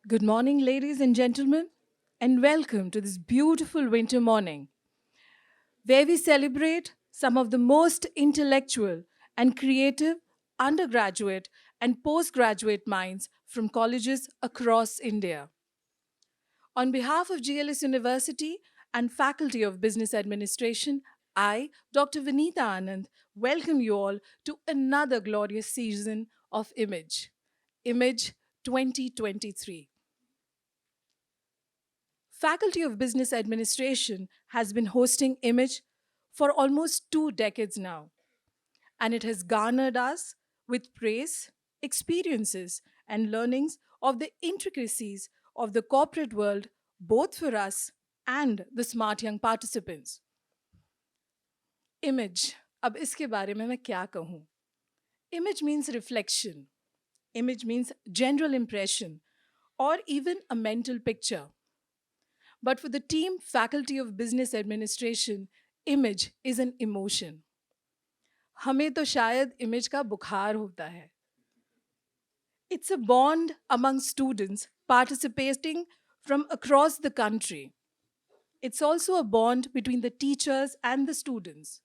Good morning, ladies and gentlemen, and welcome to this beautiful winter morning where we celebrate some of the most intellectual and creative undergraduate and postgraduate minds from colleges across India. On behalf of GLS University and Faculty of Business Administration, I, Dr. Vinita Anand, welcome you all to another glorious season of Image 2023. Faculty of Business Administration has been hosting Image for almost 2 decades now, and it has garnered us with praise, experiences, and learnings of the intricacies of the corporate world, both for us and the smart young participants. Image, अब इसके बारे में मैं क्या कहूँ? Image means reflection. Image means general impression or even a mental picture. But for the team Faculty of Business Administration, image is an emotion. हमें तो शायद image का बुखार होता है. It's a bond among students participating from across the country. It's also a bond between the teachers and the students.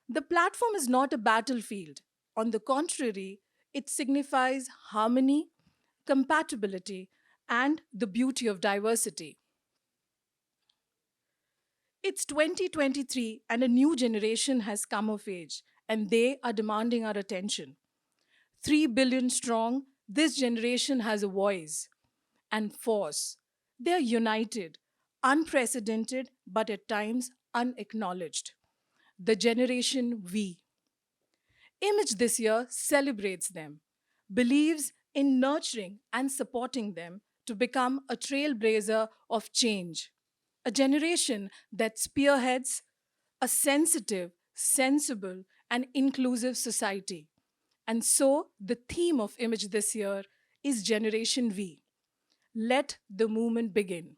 The platform is not a battlefield. On the contrary, it signifies harmony, compatibility, and the beauty of diversity. It's 2023 and a new generation has come of age, and they are demanding our attention. 3 billion strong, this generation has a voice and force. They are united, unprecedented, but at times unacknowledged. The Generation V. Image this year celebrates them, believes in nurturing and supporting them to become a trailblazer of change, a generation that spearheads a sensitive, sensible, and inclusive society. And so, the theme of Image this year is Generation V. Let the movement begin.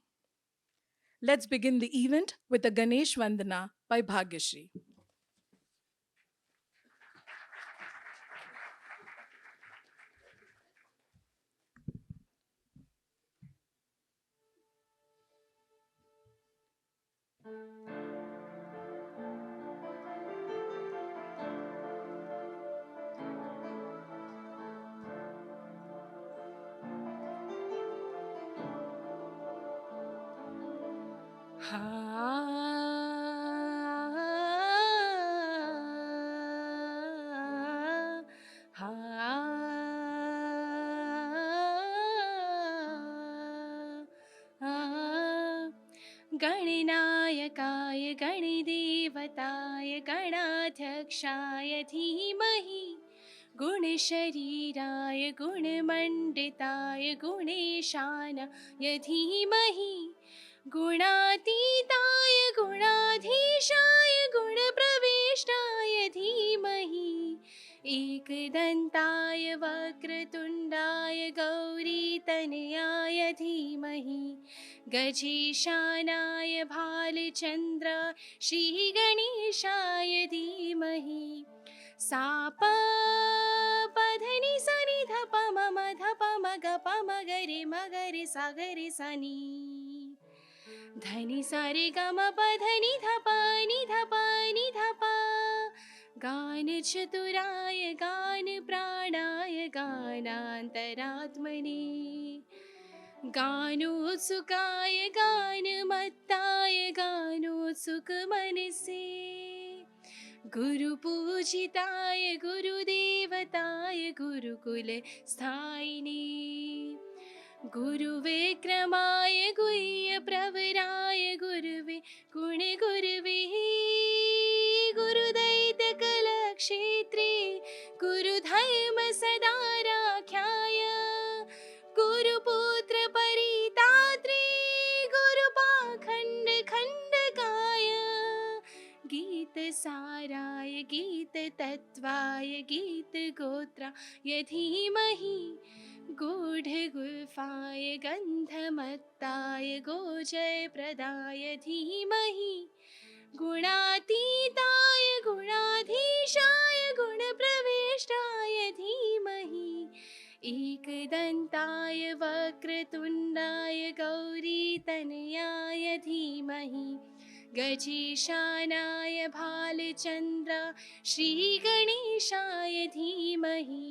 Let's begin the event with a Ganesh Vandana by Bhagyashri. गणनायकाय गणदेवताय गणाध्यक्षाय धीमहि गुणशरीराय गुणमण्डिताय गुणेशानाय धीमहि गुणातीताय गुणाधीशाय गुणप्रविष्टाय धीमहि एकदन्ताय वक्रतुण्डाय गौरीतनयाय धीमहि गजेशानाय भालचन्द्र श्रीगणेशाय धीमहि पधनि सनि धप मम धप मग पम गरे मगरे सागरे सनि धनि सारे गम पधनि धप नि धप नि धप गान चतुराय गान प्राणाय गानान्तरात्मने गानोत्सुकाय गानमत्ताय गानोत्सुकमनसे गुरुपूजिताय गुरुदेवताय गुरुकुलस्थायिने गुरुविक्रमाय गुह्यप्रवराय गुरुवे गुणगुरुवे गुरुदैत्यकलक्षेत्रे गुरुधर्म सदाराख्याय गुरुपुत्र परितात्रे गुरुपाखण्ड खण्डकाय गीतसाराय गीततत्त्वाय गीतगोत्राय धीमहि गूढगुल्फाय गन्धमत्ताय गोजयप्रदाय धीमहि गुणातीताय गुणाधीशाय गुणप्रविष्टाय धीमहि एकदन्ताय वक्रतुण्डाय गौरीतनयाय धीमहि गजेशानाय भालचन्द्रा श्रीगणेशाय धीमहि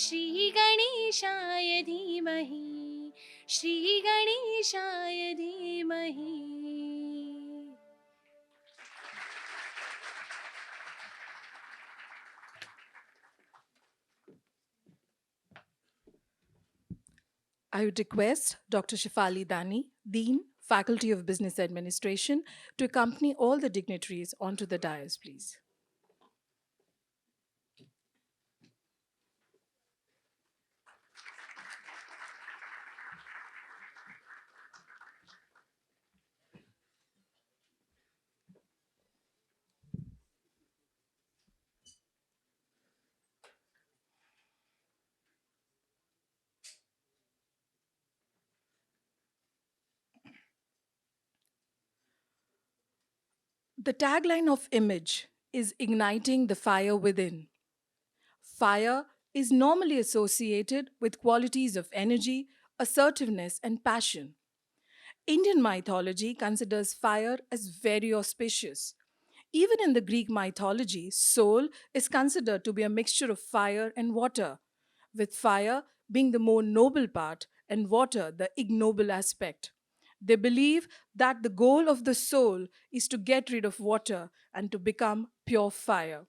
श्रीगणेशाय धीमहि श्रीगणेशाय धीमहि. I would request Dr. Shifali Dani, Dean, Faculty of Business Administration, to accompany all the dignitaries onto the dais, please. The tagline of Image is igniting the fire within. Fire is normally associated with qualities of energy, assertiveness, and passion. Indian mythology considers fire as very auspicious. Even in the Greek mythology, soul is considered to be a mixture of fire and water, with fire being the more noble part and water the ignoble aspect. They believe that the goal of the soul is to get rid of water and to become pure fire.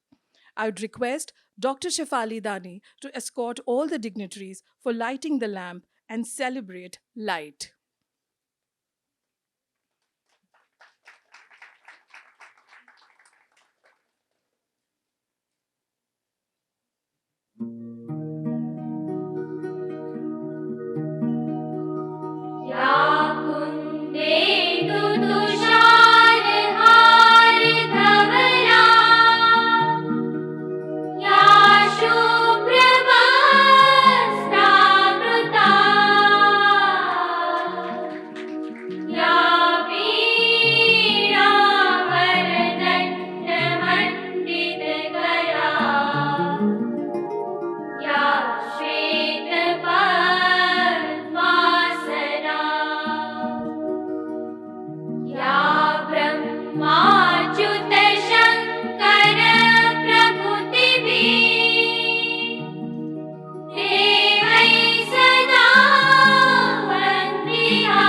I would request Dr. Shefali Dani to escort all the dignitaries for lighting the lamp and celebrate light. या कुन्देन्दु तुषारहारधवला या शुभ्रवस्त्रावृता या वीणावरदण्डमण्डितकरा या श्वेतपद्मासना या ब्रह्माच्युतशङ्करप्रभृतिभिः देवैः सदा वन्दिता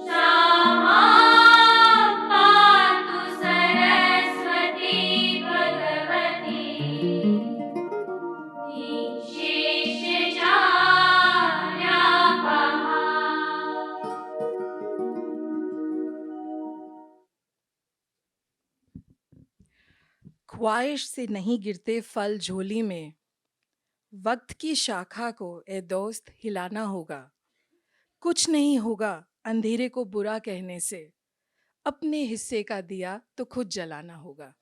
सा पातु सरस्वती भगवती शेषशायापहा. ख्वाहिश से नहीं गिरते फल झोली में, वक्त की शाखा को ए दोस्त हिलाना होगा. कुछ नहीं होगा अंधेरे को बुरा कहने से, अपने हिस्से का दिया तो खुद जलाना होगा.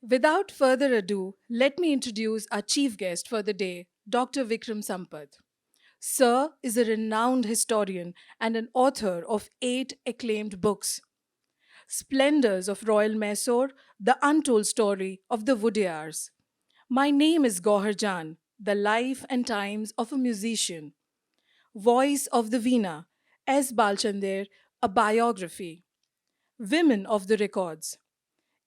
Without further ado, let me introduce our chief guest for the day, Dr. Vikram Sampath. Sir is a renowned historian and an author of 8 acclaimed books: Splendors of Royal Mysore, The Untold Story of the Wodeyars. My name is Gohar Jan, The Life and Times of a Musician. Voice of the Veena, S. Balchander, A Biography. Women of the Records.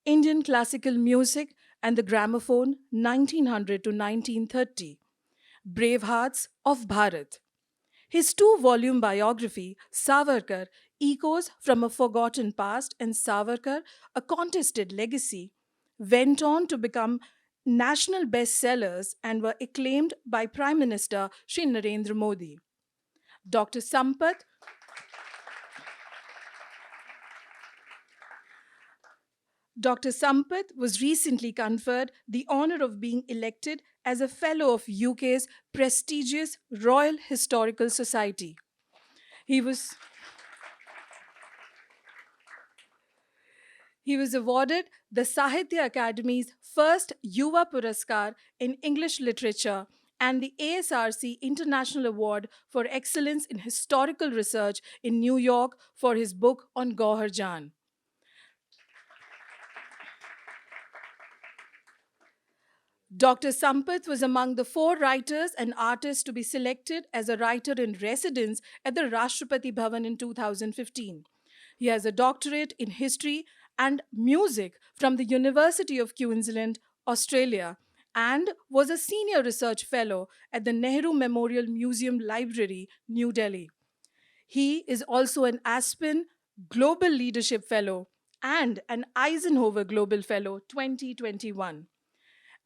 Indian Classical Music and the Gramophone 1900 to 1930. Bravehearts of Bharat. His 2-volume biography, Savarkar, echoes from a forgotten past, and Savarkar, a contested legacy, went on to become national bestsellers and were acclaimed by Prime Minister Shri Narendra Modi. Dr. Sampath Dr. Sampath was recently conferred the honor of being elected as a Fellow of UK's prestigious Royal Historical Society. He was awarded the Sahitya Academy's first Yuva Puraskar in English literature and the ASRC International Award for Excellence in Historical Research in New York for his book on Gauhar Jan. Dr. Sampath was among the 4 writers and artists to be selected as a writer in residence at the Rashtrapati Bhavan in 2015. He has a doctorate in history and music from the University of Queensland, Australia, and was a senior research fellow at the Nehru Memorial Museum Library, New Delhi. He is also an Aspen Global Leadership Fellow and an Eisenhower Global Fellow 2021.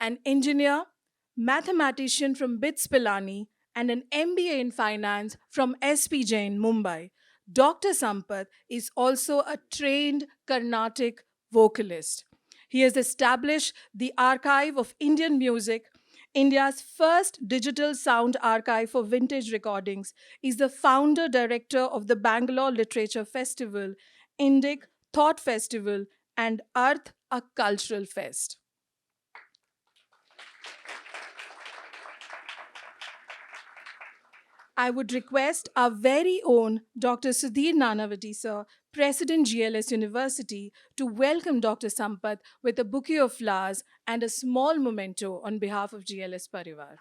An engineer, mathematician from BITS Pilani, and an MBA in finance from SP Jain, Mumbai. Dr. Sampath is also a trained Carnatic vocalist. He has established the Archive of Indian Music, India's first digital sound archive for vintage recordings, is the founder director of the Bangalore Literature Festival, Indic Thought Festival, and Arth, a cultural fest. I would request our very own Dr. Sudhir Nanavati, sir, President GLS University, to welcome Dr. Sampath with a bouquet of flowers and a small memento on behalf of GLS Parivar.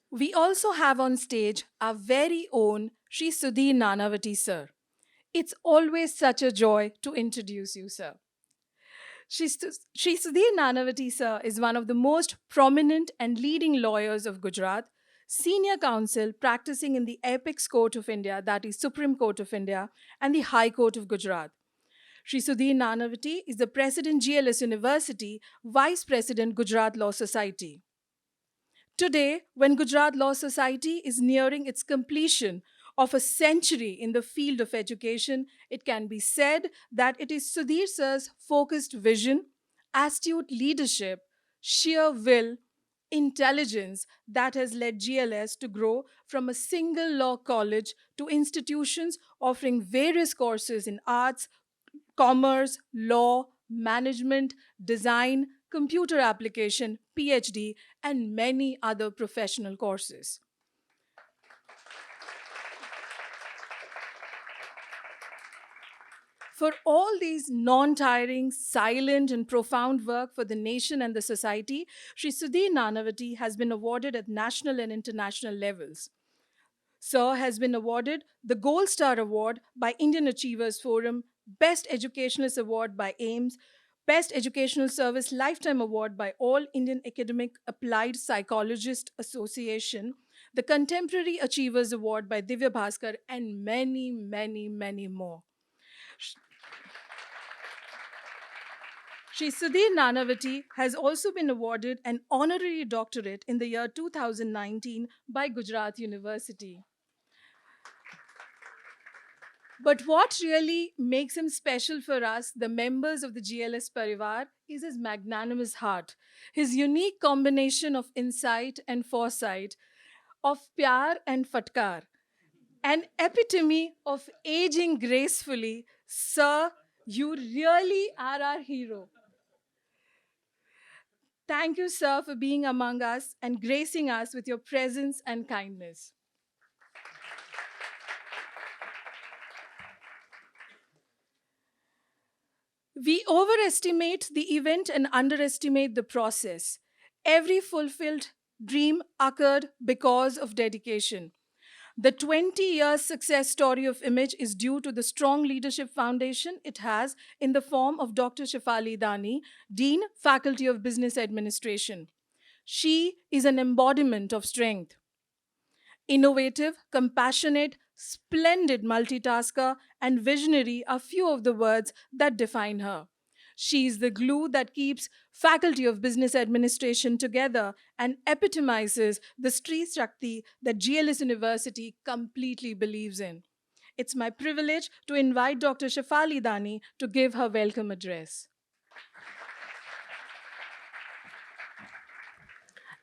We also have on stage our very own Sri Sudhir Nanavati, sir. It's always such a joy to introduce you, sir. Shri Sudhir Nanavati, sir, is one of the most prominent and leading lawyers of Gujarat, senior counsel practicing in the Apex Court of India, that is Supreme Court of India, and the High Court of Gujarat. Shri Sudhir Nanavati is the President GLS University, Vice President Gujarat Law Society. Today, when Gujarat Law Society is nearing its completion of a century in the field of education, it can be said that it is Sudhir sir's focused vision, astute leadership, sheer will, intelligence that has led GLS to grow from a single law college to institutions offering various courses in arts, commerce, law, management, design, computer application, PhD, and many other professional courses. For all these non tiring, silent, and profound work for the nation and the society, Sri Sudhir Nanavati has been awarded at national and international levels. Sir has been awarded the Gold Star Award by Indian Achievers Forum, Best Educationalist Award by AIMS, Best Educational Service Lifetime Award by All Indian Academic Applied Psychologist Association, the Contemporary Achievers Award by Divya Bhaskar, and many, many, many more. Shri Sudhir Nanavati has also been awarded an honorary doctorate in the year 2019 by Gujarat University. But what really makes him special for us, the members of the GLS Parivar, is his magnanimous heart, his unique combination of insight and foresight, of pyar and fatkar, an epitome of aging gracefully. Sir, you really are our hero. Thank you, sir, for being among us and gracing us with your presence and kindness. We overestimate the event and underestimate the process. Every fulfilled dream occurred because of dedication. The 20-year success story of Image is due to the strong leadership foundation it has in the form of Dr. Shefali Dani, Dean, Faculty of Business Administration. She is an embodiment of strength. Innovative, compassionate, splendid multitasker, and visionary are few of the words that define her. She's the glue that keeps Faculty of Business Administration together and epitomizes the Stree Shakti that GLS University completely believes in. It's my privilege to invite Dr. Shafali Dani to give her welcome address.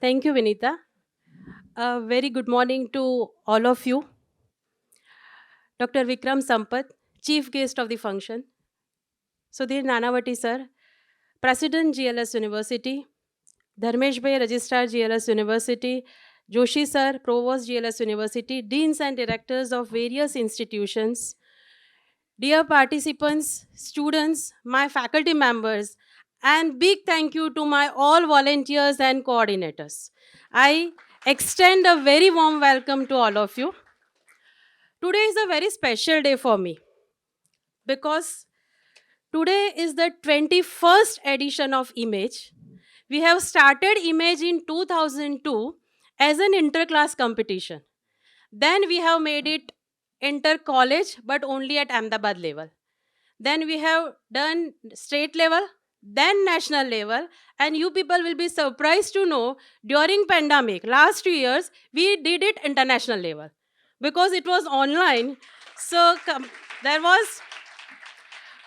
Thank you, Vinita. A very good morning to all of you. Dr. Vikram Sampath, Chief Guest of the function. Sudhir Nanavati, sir, President GLS University. Dharmesh Bhai, Registrar GLS University. Joshi, sir, Provost GLS University. Deans and Directors of various institutions. Dear participants, students, my faculty members, and big thank you to my all volunteers and coordinators. I extend a very warm welcome to all of you. Today is a very special day for me because today is the 21st edition of Image. We have started Image in 2002 as an inter-class competition. Then we have made it inter-college but only at Ahmedabad level. Then we have done state level, then national level, and you people will be surprised to know during pandemic last 2 years we did it international level because it was online. So there was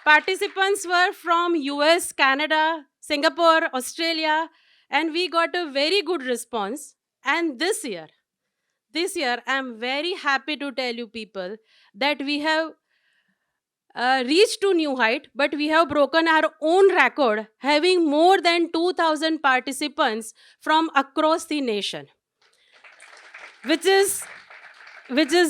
participants were from US, Canada, Singapore, Australia, and we got a very good response. And this year I'm very happy to tell you people that we have reached to new height, but we have broken our own record, having more than 2,000 participants from across the nation, which is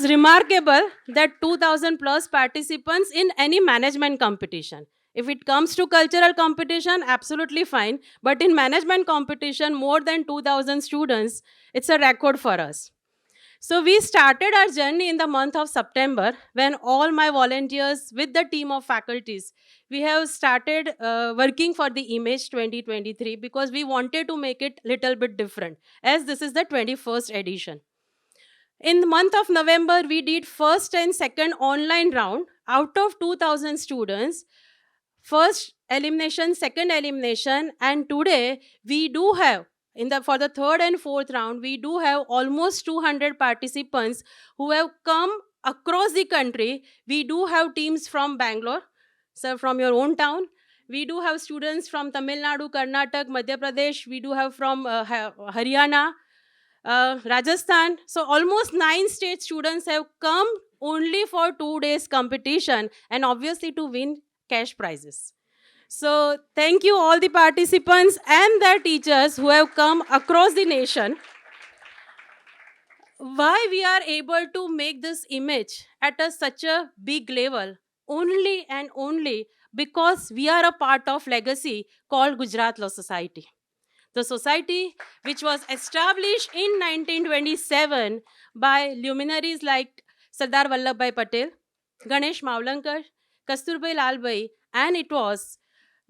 remarkable that 2,000 plus participants in any management competition. If it comes to cultural competition, absolutely fine, but in management competition, more than 2,000 students, it's a record for us. So we started our journey in the month of September when all my volunteers with the team of faculties, we have started working for the Image 2023 because we wanted to make it little bit different as this is the 21st edition. In the month of November, we did first and second online round out of 2,000 students. First elimination, second elimination, and today we do have for the third and fourth round we do have almost 200 participants who have come across the country. We do have teams from Bangalore, sir, from your own town. We do have students from Tamil Nadu, Karnataka, Madhya Pradesh. We do have from Haryana, Rajasthan. So almost 9 state students have come only for 2 days competition and obviously to win cash prizes. So thank you all the participants and their teachers who have come across the nation. Why we are able to make this image at such a big level? Only and only because we are a part of legacy called Gujarat Law Society. The society, which was established in 1927 by luminaries like Sardar Vallabhbhai Patel, Ganesh Mavlankar, Kasturbai Lalbhai, and it was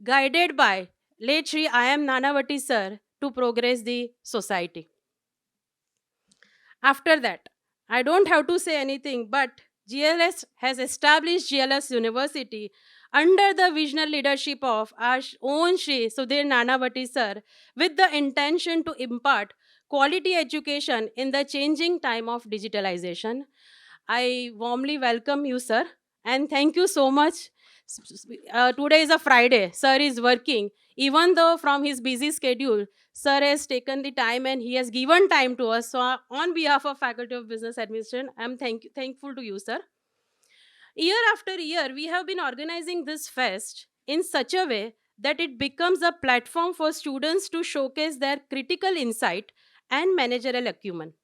guided by late Shri I am Nanavati sir to progress the society. After that, I don't have to say anything, but GLS has established GLS University under the visionary leadership of our own Shri Sudhir Nanavati sir with the intention to impart quality education in the changing time of digitalization. I warmly welcome you, sir, and thank you so much. Today is a Friday. Sir is working. Even though from his busy schedule, Sir has taken the time and he has given time to us. So, on behalf of Faculty of Business Administration, I'm thankful to you, sir. Year after year, we have been organizing this fest in such a way that it becomes a platform for students to showcase their critical insight and managerial acumen.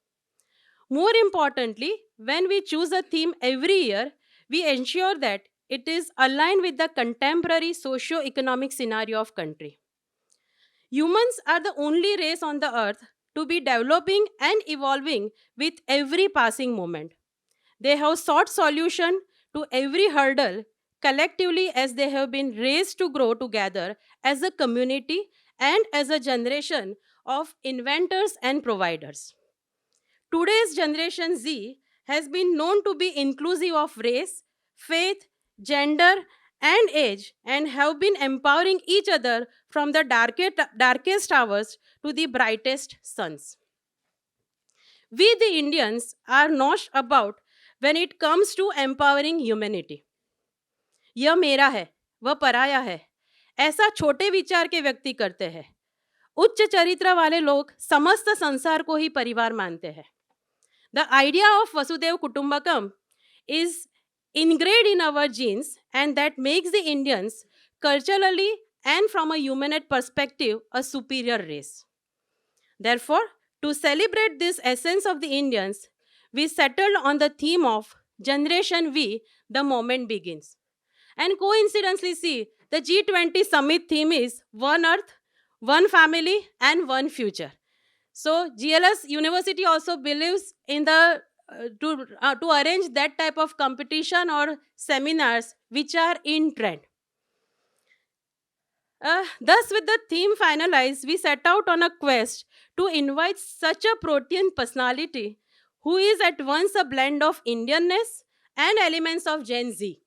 More importantly, when we choose a theme every year, we ensure that it is aligned with the contemporary socio-economic scenario of country. Humans are the only race on the earth to be developing and evolving with every passing moment. They have sought solution to every hurdle collectively as they have been raised to grow together as a community and as a generation of inventors and providers. Today's Generation Z has been known to be inclusive of race, faith, gender, and age and have been empowering each other from the darkest hours to the brightest suns. We, the Indians, are not about when it comes to empowering humanity. यह मेरा है, वह पराया है, ऐसा छोटे विचार के व्यक्ति करते हैं. उच्च चरित्र वाले लोग समस्त संसार को ही परिवार मानते हैं. The idea of Vasudev Kutumbakam is ingrained in our genes, and that makes the Indians culturally and from a humanist perspective a superior race. Therefore, to celebrate this essence of the Indians, we settled on the theme of Generation V, the moment begins. And coincidentally, see, the G20 summit theme is One Earth, One Family, and One Future. So, GLS University also believes in the to arrange that type of competition or seminars which are in trend. Thus, with the theme finalized, we set out on a quest to invite such a protean personality who is at once a blend of Indianness and elements of Gen Z.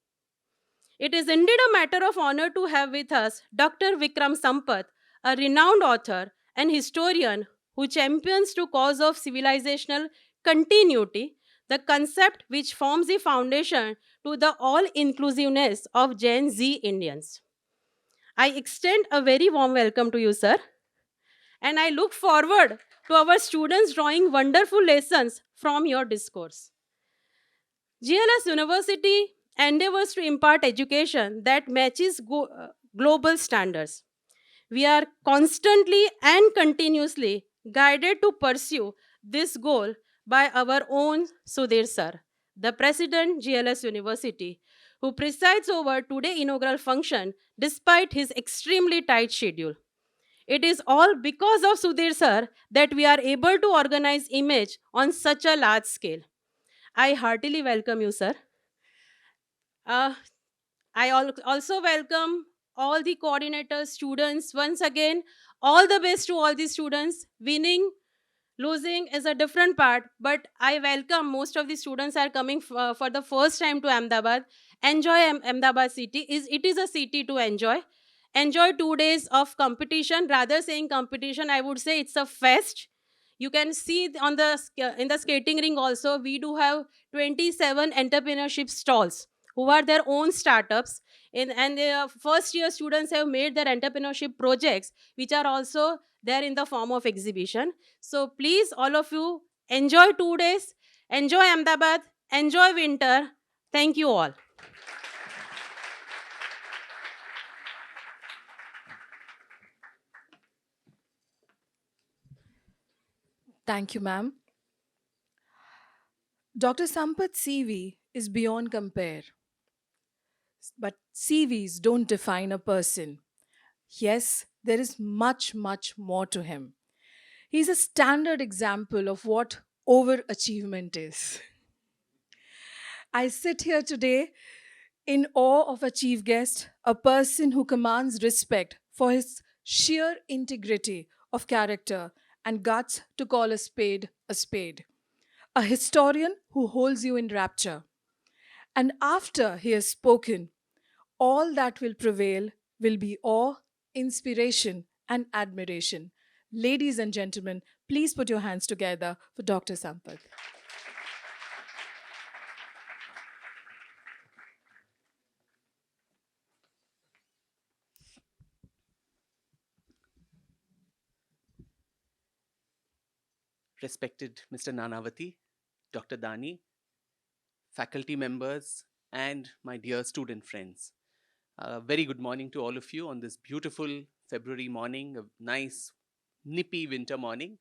It is indeed a matter of honor to have with us Dr. Vikram Sampath, a renowned author and historian who champions the cause of civilizational continuity, the concept which forms the foundation to the all-inclusiveness of Gen Z Indians. I extend a very warm welcome to you, sir, and I look forward to our students drawing wonderful lessons from your discourse. GLS University endeavors to impart education that matches global standards. We are constantly and continuously guided to pursue this goal by our own Sudhir sir, the President GLS University, who presides over today's inaugural function despite his extremely tight schedule. It is all because of Sudhir sir that we are able to organize image on such a large scale. I heartily welcome you, sir. Uh, also welcome all the coordinators, students. Once again, all the best to all the students. Winning, losing is a different part, but I welcome most of the students are coming for the first time to Ahmedabad. Enjoy Ahmedabad city. It is a city to enjoy. Enjoy 2 days of competition. Rather saying competition, I would say it's a fest. You can see on in the skating ring also, we do have 27 entrepreneurship stalls who are their own startups. And the first year students have made their entrepreneurship projects, which are also there in the form of exhibition. So please, all of you, enjoy 2 days, enjoy Ahmedabad, enjoy winter. Thank you all. Thank you, ma'am. Dr. Sampath's CV is beyond compare. But CVs don't define a person. Yes, there is much, much more to him. He's a standard example of what overachievement is. I sit here today in awe of a chief guest, a person who commands respect for his sheer integrity of character and guts to call a spade a spade, a historian who holds you in rapture. And after he has spoken, all that will prevail will be awe, inspiration, and admiration. Ladies and gentlemen, please put your hands together for Dr. Sampath. Respected Mr. Nanavati, Dr. Dani, faculty members, and my dear student friends. Very good morning to all of you on this beautiful February morning, a nice, nippy winter morning,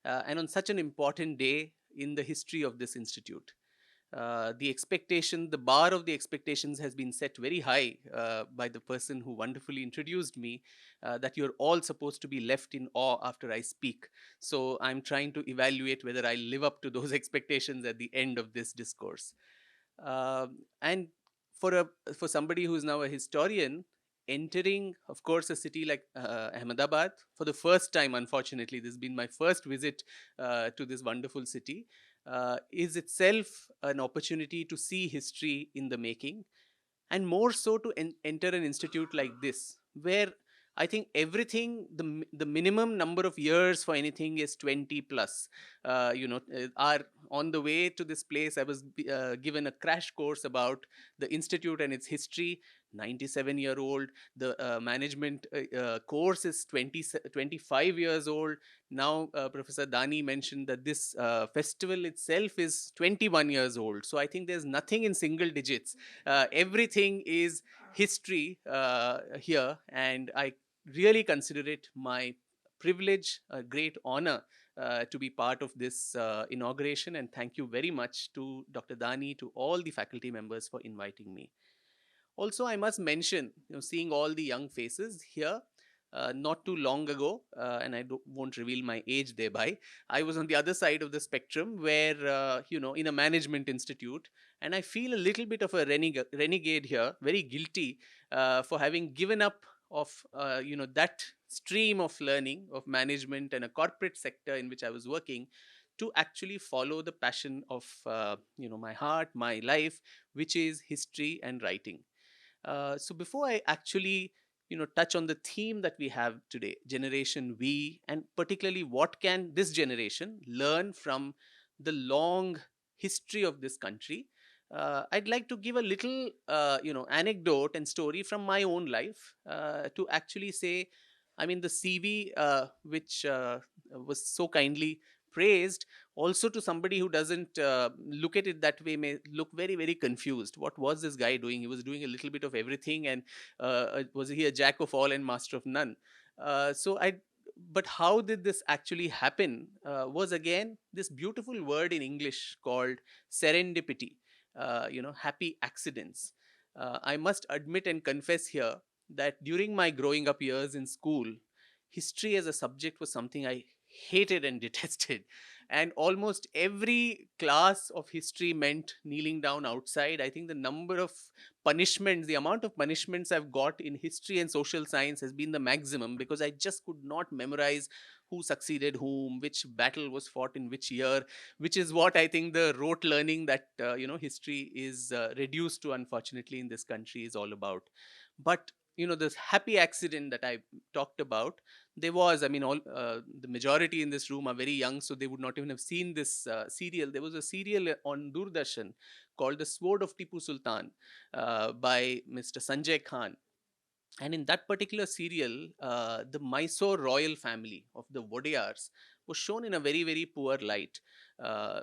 and on such an important day in the history of this institute. The bar of the expectations has been set very high by the person who wonderfully introduced me, that you're all supposed to be left in awe after I speak. So I'm trying to evaluate whether I live up to those expectations at the end of this discourse. And for somebody who's now a historian, entering, of course, a city like Ahmedabad for the first time, unfortunately, this has been my first visit to this wonderful city, is itself an opportunity to see history in the making and more so to enter an institute like this, where I think everything, the minimum number of years for anything is 20 plus. Are on the way to this place. I was given a crash course about the institute and its history. 97-year old. The management course is 25 years old. Now, Professor Dani mentioned that this festival itself is 21 years old. So I think there's nothing in single digits. Everything is history here, and I really consider it my privilege, a great honor to be part of this inauguration. And thank you very much to Dr. Dani, to all the faculty members for inviting me. Also, I must mention, seeing all the young faces here, not too long ago, and I won't reveal my age thereby. I was on the other side of the spectrum, where in a management institute, and I feel a little bit of a renegade here, very guilty for having given up of that stream of learning of management and a corporate sector in which I was working, to actually follow the passion of my heart, my life, which is history and writing. So before I actually touch on the theme that we have today, Generation V, and particularly what can this generation learn from the long history of this country, I'd like to give a little anecdote and story from my own life, to actually say, I mean, the CV which was so kindly praised, also to somebody who doesn't look at it that way, may look very, very confused. What was this guy doing? He was doing a little bit of everything, and was he a jack of all and master of none? So I But how did this actually happen? Was again this beautiful word in English called serendipity. Happy accidents. I must admit and confess here that during my growing up years in school, history as a subject was something I hated and detested. And almost every class of history meant kneeling down outside. I think the number of punishments, the amount of punishments I've got in history and social science has been the maximum, because I just could not memorize who succeeded whom, which battle was fought in which year, which is what I think the rote learning that history is reduced to, unfortunately, in this country is all about. But this happy accident that I talked about, there was, I mean, all the majority in this room are very young, so they would not even have seen this serial. There was a serial on Doordarshan called The Sword of Tipu Sultan, by Mr. Sanjay Khan. And in that particular serial, the Mysore royal family of the Wadiyars was shown in a very, very poor light.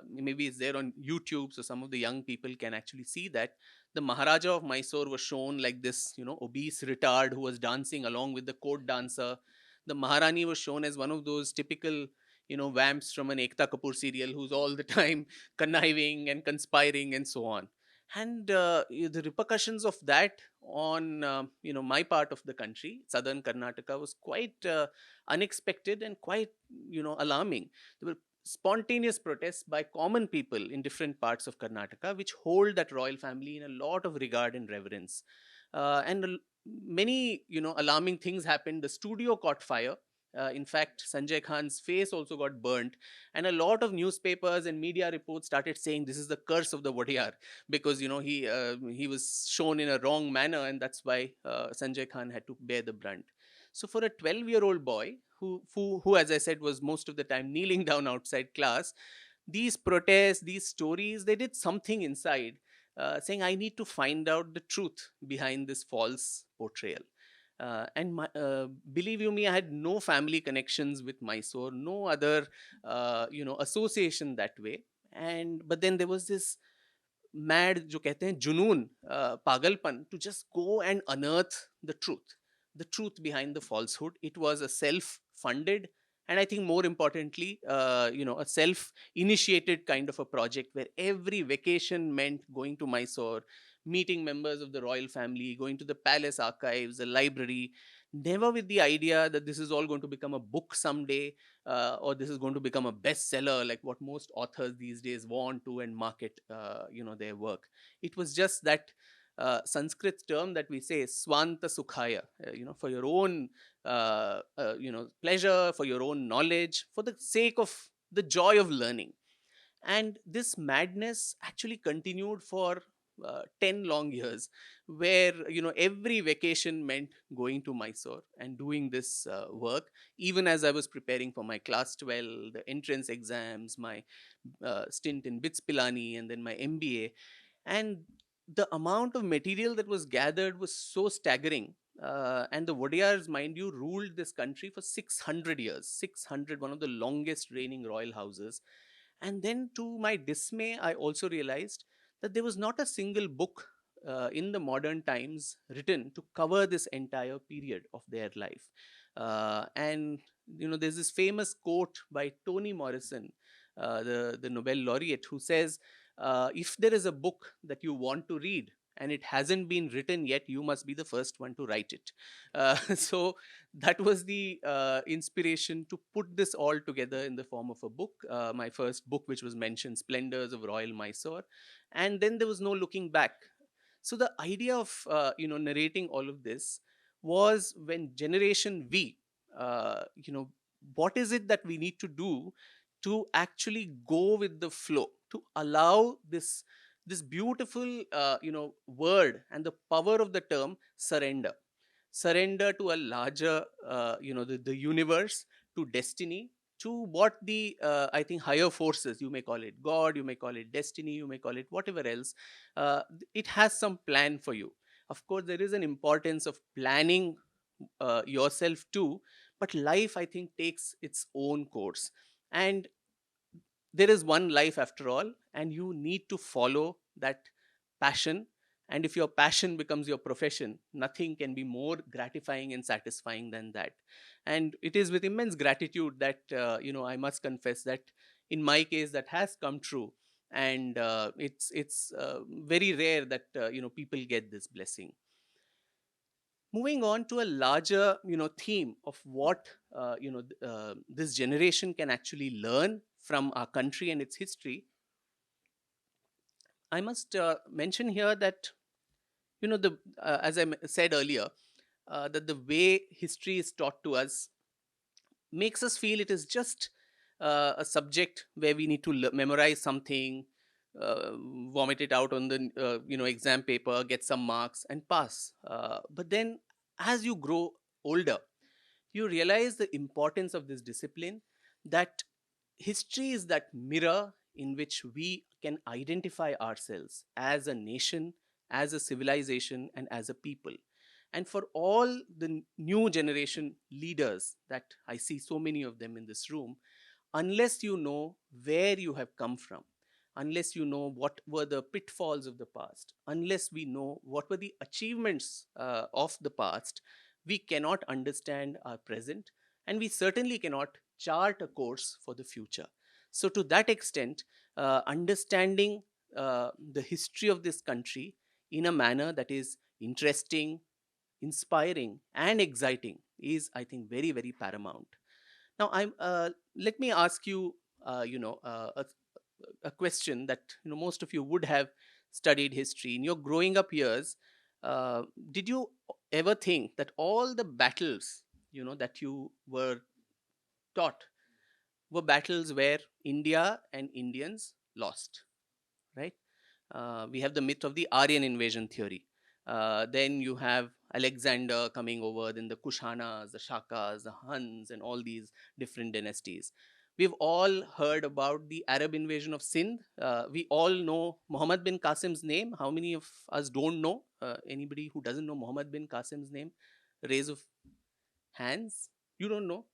Maybe it's there on YouTube, so some of the young people can actually see that. The Maharaja of Mysore was shown like this, obese retard who was dancing along with the court dancer. The Maharani was shown as one of those typical, vamps from an Ekta Kapoor serial, who's all the time conniving and conspiring and so on. And the repercussions of that on my part of the country, southern Karnataka, was quite unexpected and quite alarming. There were spontaneous protests by common people in different parts of Karnataka, which hold that royal family in a lot of regard and reverence. And many alarming things happened. The studio caught fire. In fact, Sanjay Khan's face also got burnt, and a lot of newspapers and media reports started saying this is the curse of the Wadiyar, because he was shown in a wrong manner, and that's why Sanjay Khan had to bear the brunt. So for a 12-year-old boy who, as I said, was most of the time kneeling down outside class, these protests, these stories, they did something inside, saying, I need to find out the truth behind this false portrayal. Believe you me, I had no family connections with Mysore, no other association that way. And but then there was this mad, जो कहते हैं जुनून, पागलपन, to just go and unearth the truth behind the falsehood. It was a self-funded, and I think more importantly, a self-initiated kind of a project, where every vacation meant going to Mysore, meeting members of the royal family, going to the palace archives, the library, never with the idea that this is all going to become a book someday, or this is going to become a bestseller, like what most authors these days want to and market their work. It was just that Sanskrit term that we say, swanta sukhaya, for your own pleasure, for your own knowledge, for the sake of the joy of learning. And this madness actually continued for 10 long years, where every vacation meant going to Mysore and doing this work, even as I was preparing for my class 12, the entrance exams, my stint in Bits Pilani, and then my MBA. And the amount of material that was gathered was so staggering. And the Wadiyars, mind you, ruled this country for 600 years. 600, one of the longest reigning royal houses. And then, to my dismay, I also realized that there was not a single book in the modern times written to cover this entire period of their life. And there's this famous quote by Toni Morrison, the Nobel laureate, who says, if there is a book that you want to read and it hasn't been written yet, you must be the first one to write it. So that was the inspiration to put this all together in the form of a book. My first book, which was mentioned, Splendors of Royal Mysore. And then there was no looking back. So the idea of narrating all of this was, when Generation V, what is it that we need to do to actually go with the flow, to allow this beautiful word and the power of the term surrender to a larger the universe, to destiny, to what the I think higher forces, you may call it God, you may call it destiny, you may call it whatever else, it has some plan for you. Of course, there is an importance of planning yourself too, but life, I think, takes its own course. And there is one life after all, and you need to follow that passion. And if your passion becomes your profession, nothing can be more gratifying and satisfying than that. And it is with immense gratitude that I must confess that in my case that has come true. And it's very rare that people get this blessing. Moving on to a larger theme of what this generation can actually learn from our country and its history, I must mention here that the as I said earlier, that the way history is taught to us makes us feel it is just a subject where we need to memorize something, uh, vomit it out on the exam paper, get some marks and pass. But then, as you grow older, you realize the importance of this discipline, that history is that mirror in which we can identify ourselves as a nation, as a civilization, and as a people. And for all the new generation leaders that I see, so many of them in this room, unless you know where you have come from, unless you know what were the pitfalls of the past, unless we know what were the achievements of the past, we cannot understand our present, and we certainly cannot chart a course for the future. So, to that extent, understanding the history of this country in a manner that is interesting, inspiring, and exciting is, I think, very, very paramount. Now, I'm. Let me ask you, a question that most of you would have studied history in your growing up years. Did you ever think that all the battles that you were taught were battles where India and Indians lost? Right? We have the myth of the Aryan invasion theory. Then you have Alexander coming over, then the Kushanas, the Shakas, the Huns, and all these different dynasties. We've all heard about the Arab invasion of Sindh. We all know Muhammad bin Qasim's name. How many of us don't know? Anybody who doesn't know Muhammad bin Qasim's name? Raise of hands. You don't know?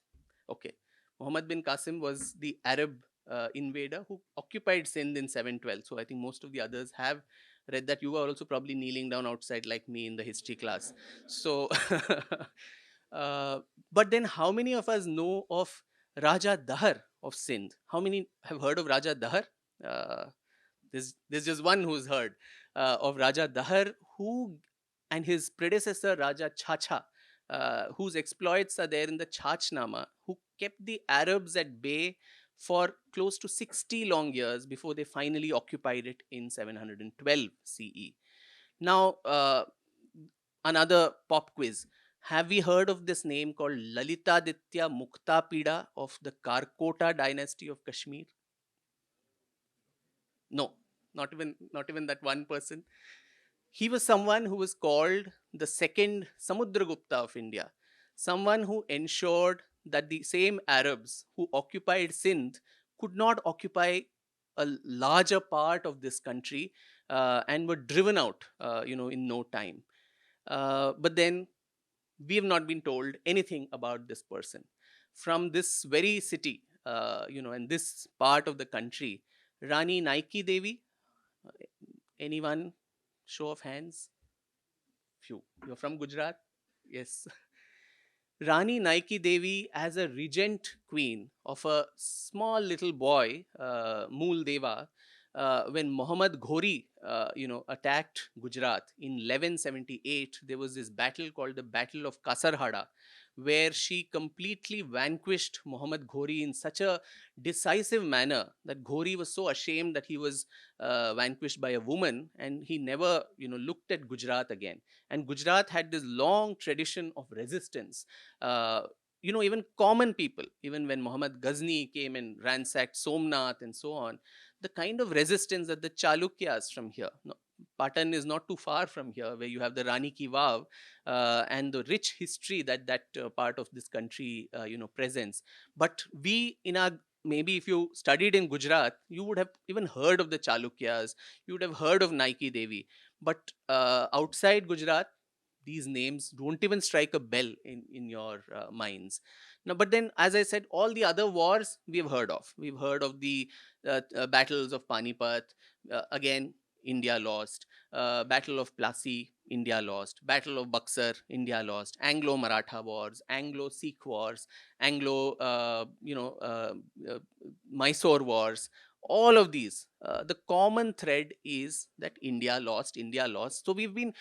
Okay. Muhammad bin Qasim was the Arab invader who occupied Sindh in 712. So I think most of the others have read that. You were also probably kneeling down outside like me in the history class. So, uh, but then how many of us know of Raja Dahar of Sindh? How many have heard of Raja Dahar? Uh, there's just one who's heard of Raja Dahar, who and his predecessor Raja Chacha, whose exploits are there in the Chachnama, who kept the Arabs at bay for close to 60 long years before they finally occupied it in 712 CE. Now, another pop quiz. Have we heard of this name called Lalitaditya Muktapida of the Karkota dynasty of Kashmir? No, not even that one person. He was someone who was called the second Samudragupta of India, someone who ensured that the same Arabs who occupied Sindh could not occupy a larger part of this country, and were driven out, in no time. But then we have not been told anything about this person. From this very city, and this part of the country, Rani Naiki Devi, uh, anyone? Show of hands. Few. You're from Gujarat? Yes. Rani Naiki Devi, as a regent queen of a small little boy, Mool Deva, when Muhammad Ghori, attacked Gujarat in 1178, there was this battle called the Battle of Kasarhada, where she completely vanquished Muhammad Ghori in such a decisive manner that Ghori was so ashamed that he was vanquished by a woman, and he never, looked at Gujarat again. And Gujarat had this long tradition of resistance. uh, even common people, even when Muhammad Ghazni came and ransacked Somnath and so on, the kind of resistance that the Chalukyas from here, no, Patan is not too far from here, where you have the Rani Ki Vav, and the rich history that part of this country, presents. But we, in our, maybe if you studied in Gujarat, you would have even heard of the Chalukyas, you would have heard of Naiki Devi. But outside Gujarat, these names don't even strike a bell in your minds. Now, but then, as I said, all the other wars we've heard of the battles of Panipat, again India lost. Battle of Plassey, India lost. Battle of Buxar, India lost. Anglo Maratha wars, Anglo Sikh wars, Anglo Mysore wars, all of these, the common thread is that India lost. So we've been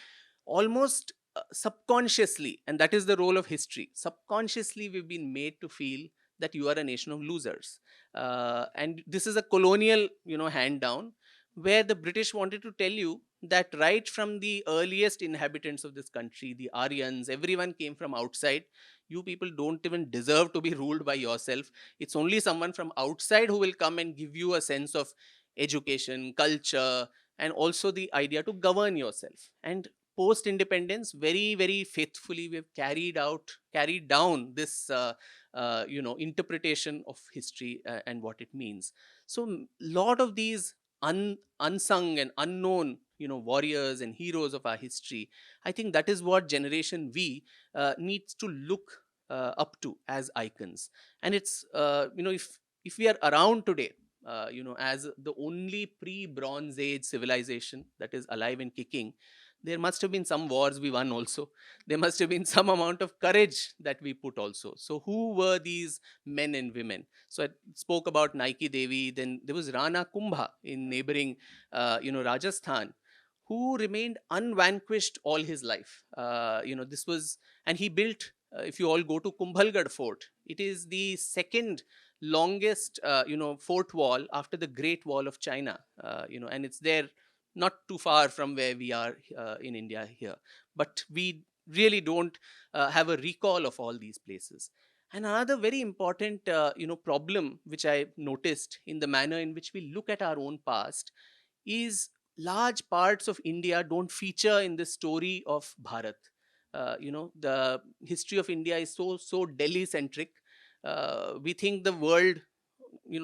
almost subconsciously, and that is the role of history, subconsciously we've been made to feel that you are a nation of losers. And this is a colonial, hand down, where the British wanted to tell you that right from the earliest inhabitants of this country, the Aryans, everyone came from outside. You people don't even deserve to be ruled by yourself. It's only someone from outside who will come and give you a sense of education, culture, and also the idea to govern yourself. And post independence, very very faithfully we've carried down this interpretation of history, and what it means. So lot of these unsung and unknown, warriors and heroes of our history, I think that is what generation V needs to look up to as icons. And it's, if we are around today, as the only pre bronze age civilization that is alive and kicking, there must have been some wars we won also. There must have been some amount of courage that we put also. So who were these men and women? So I spoke about Naiki Devi. Then there was Rana Kumbha in neighboring, Rajasthan, who remained unvanquished all his life. This was, and he built. If you all go to Kumbhalgarh Fort, it is the second longest, fort wall after the Great Wall of China. And it's there, not too far from where we are in India here. But we really don't have a recall of all these places. And another very important, problem which I noticed in the manner in which we look at our own past is large parts of India don't feature in the story of Bharat. The history of India is so Delhi centric. We think the world,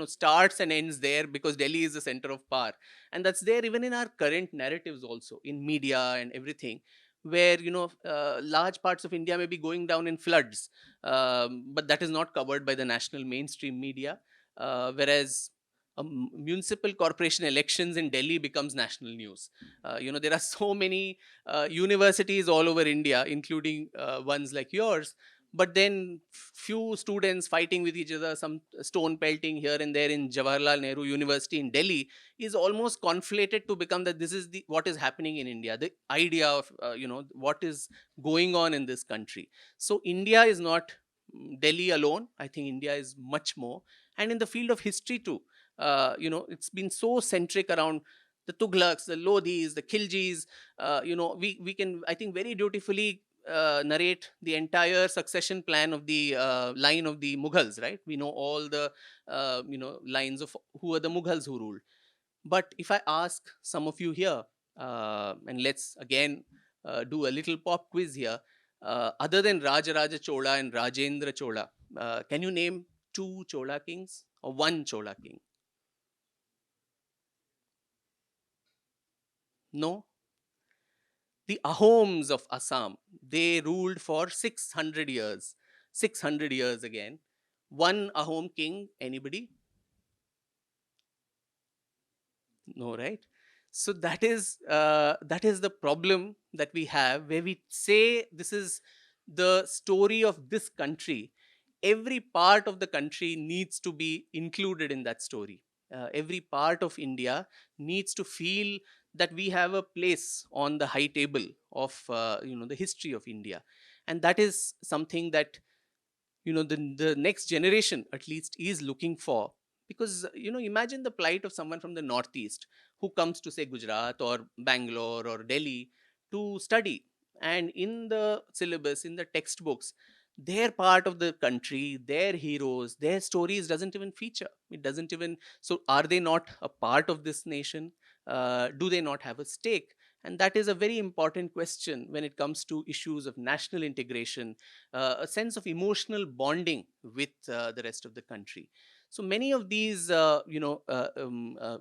starts and ends there because Delhi is the center of power, and that's there even in our current narratives also in media and everything, where large parts of India may be going down in floods, but that is not covered by the national mainstream media. Whereas municipal corporation elections in Delhi becomes national news. There are so many universities all over India, including ones like yours, but then few students fighting with each other, some stone pelting here and there in Jawaharlal Nehru University in Delhi is almost conflated to become that this is the what is happening in India, the idea of what is going on in this country. So India is not Delhi alone. I think India is much more. And in the field of history too, it's been so centric around the Tughlaqs, the Lodhis, the Khiljis. We can, I think, very dutifully narrate the entire succession plan of the line of the Mughals, right? We know all the lines of who are the Mughals who ruled. But if I ask some of you here, and let's again do a little pop quiz here, other than Rajaraja Chola and Rajendra Chola, can you name two Chola kings or one Chola king? No? The Ahoms of Assam, they ruled for 600 years. 600 years again. One Ahom king, anybody? No, right? So that is the problem that we have, where we say this is the story of this country. Every part of the country needs to be included in that story. Every part of India needs to feel that we have a place on the high table of the history of India, and that is something that the next generation at least is looking for. Because imagine the plight of someone from the northeast who comes to, say, Gujarat or Bangalore or Delhi to study, and in the syllabus, in the textbooks, their part of the country, their heroes, their stories doesn't even feature. It doesn't even. So are they not a part of this nation? Do they not have a stake? And that is a very important question when it comes to issues of national integration, a sense of emotional bonding with the rest of the country. So many of these,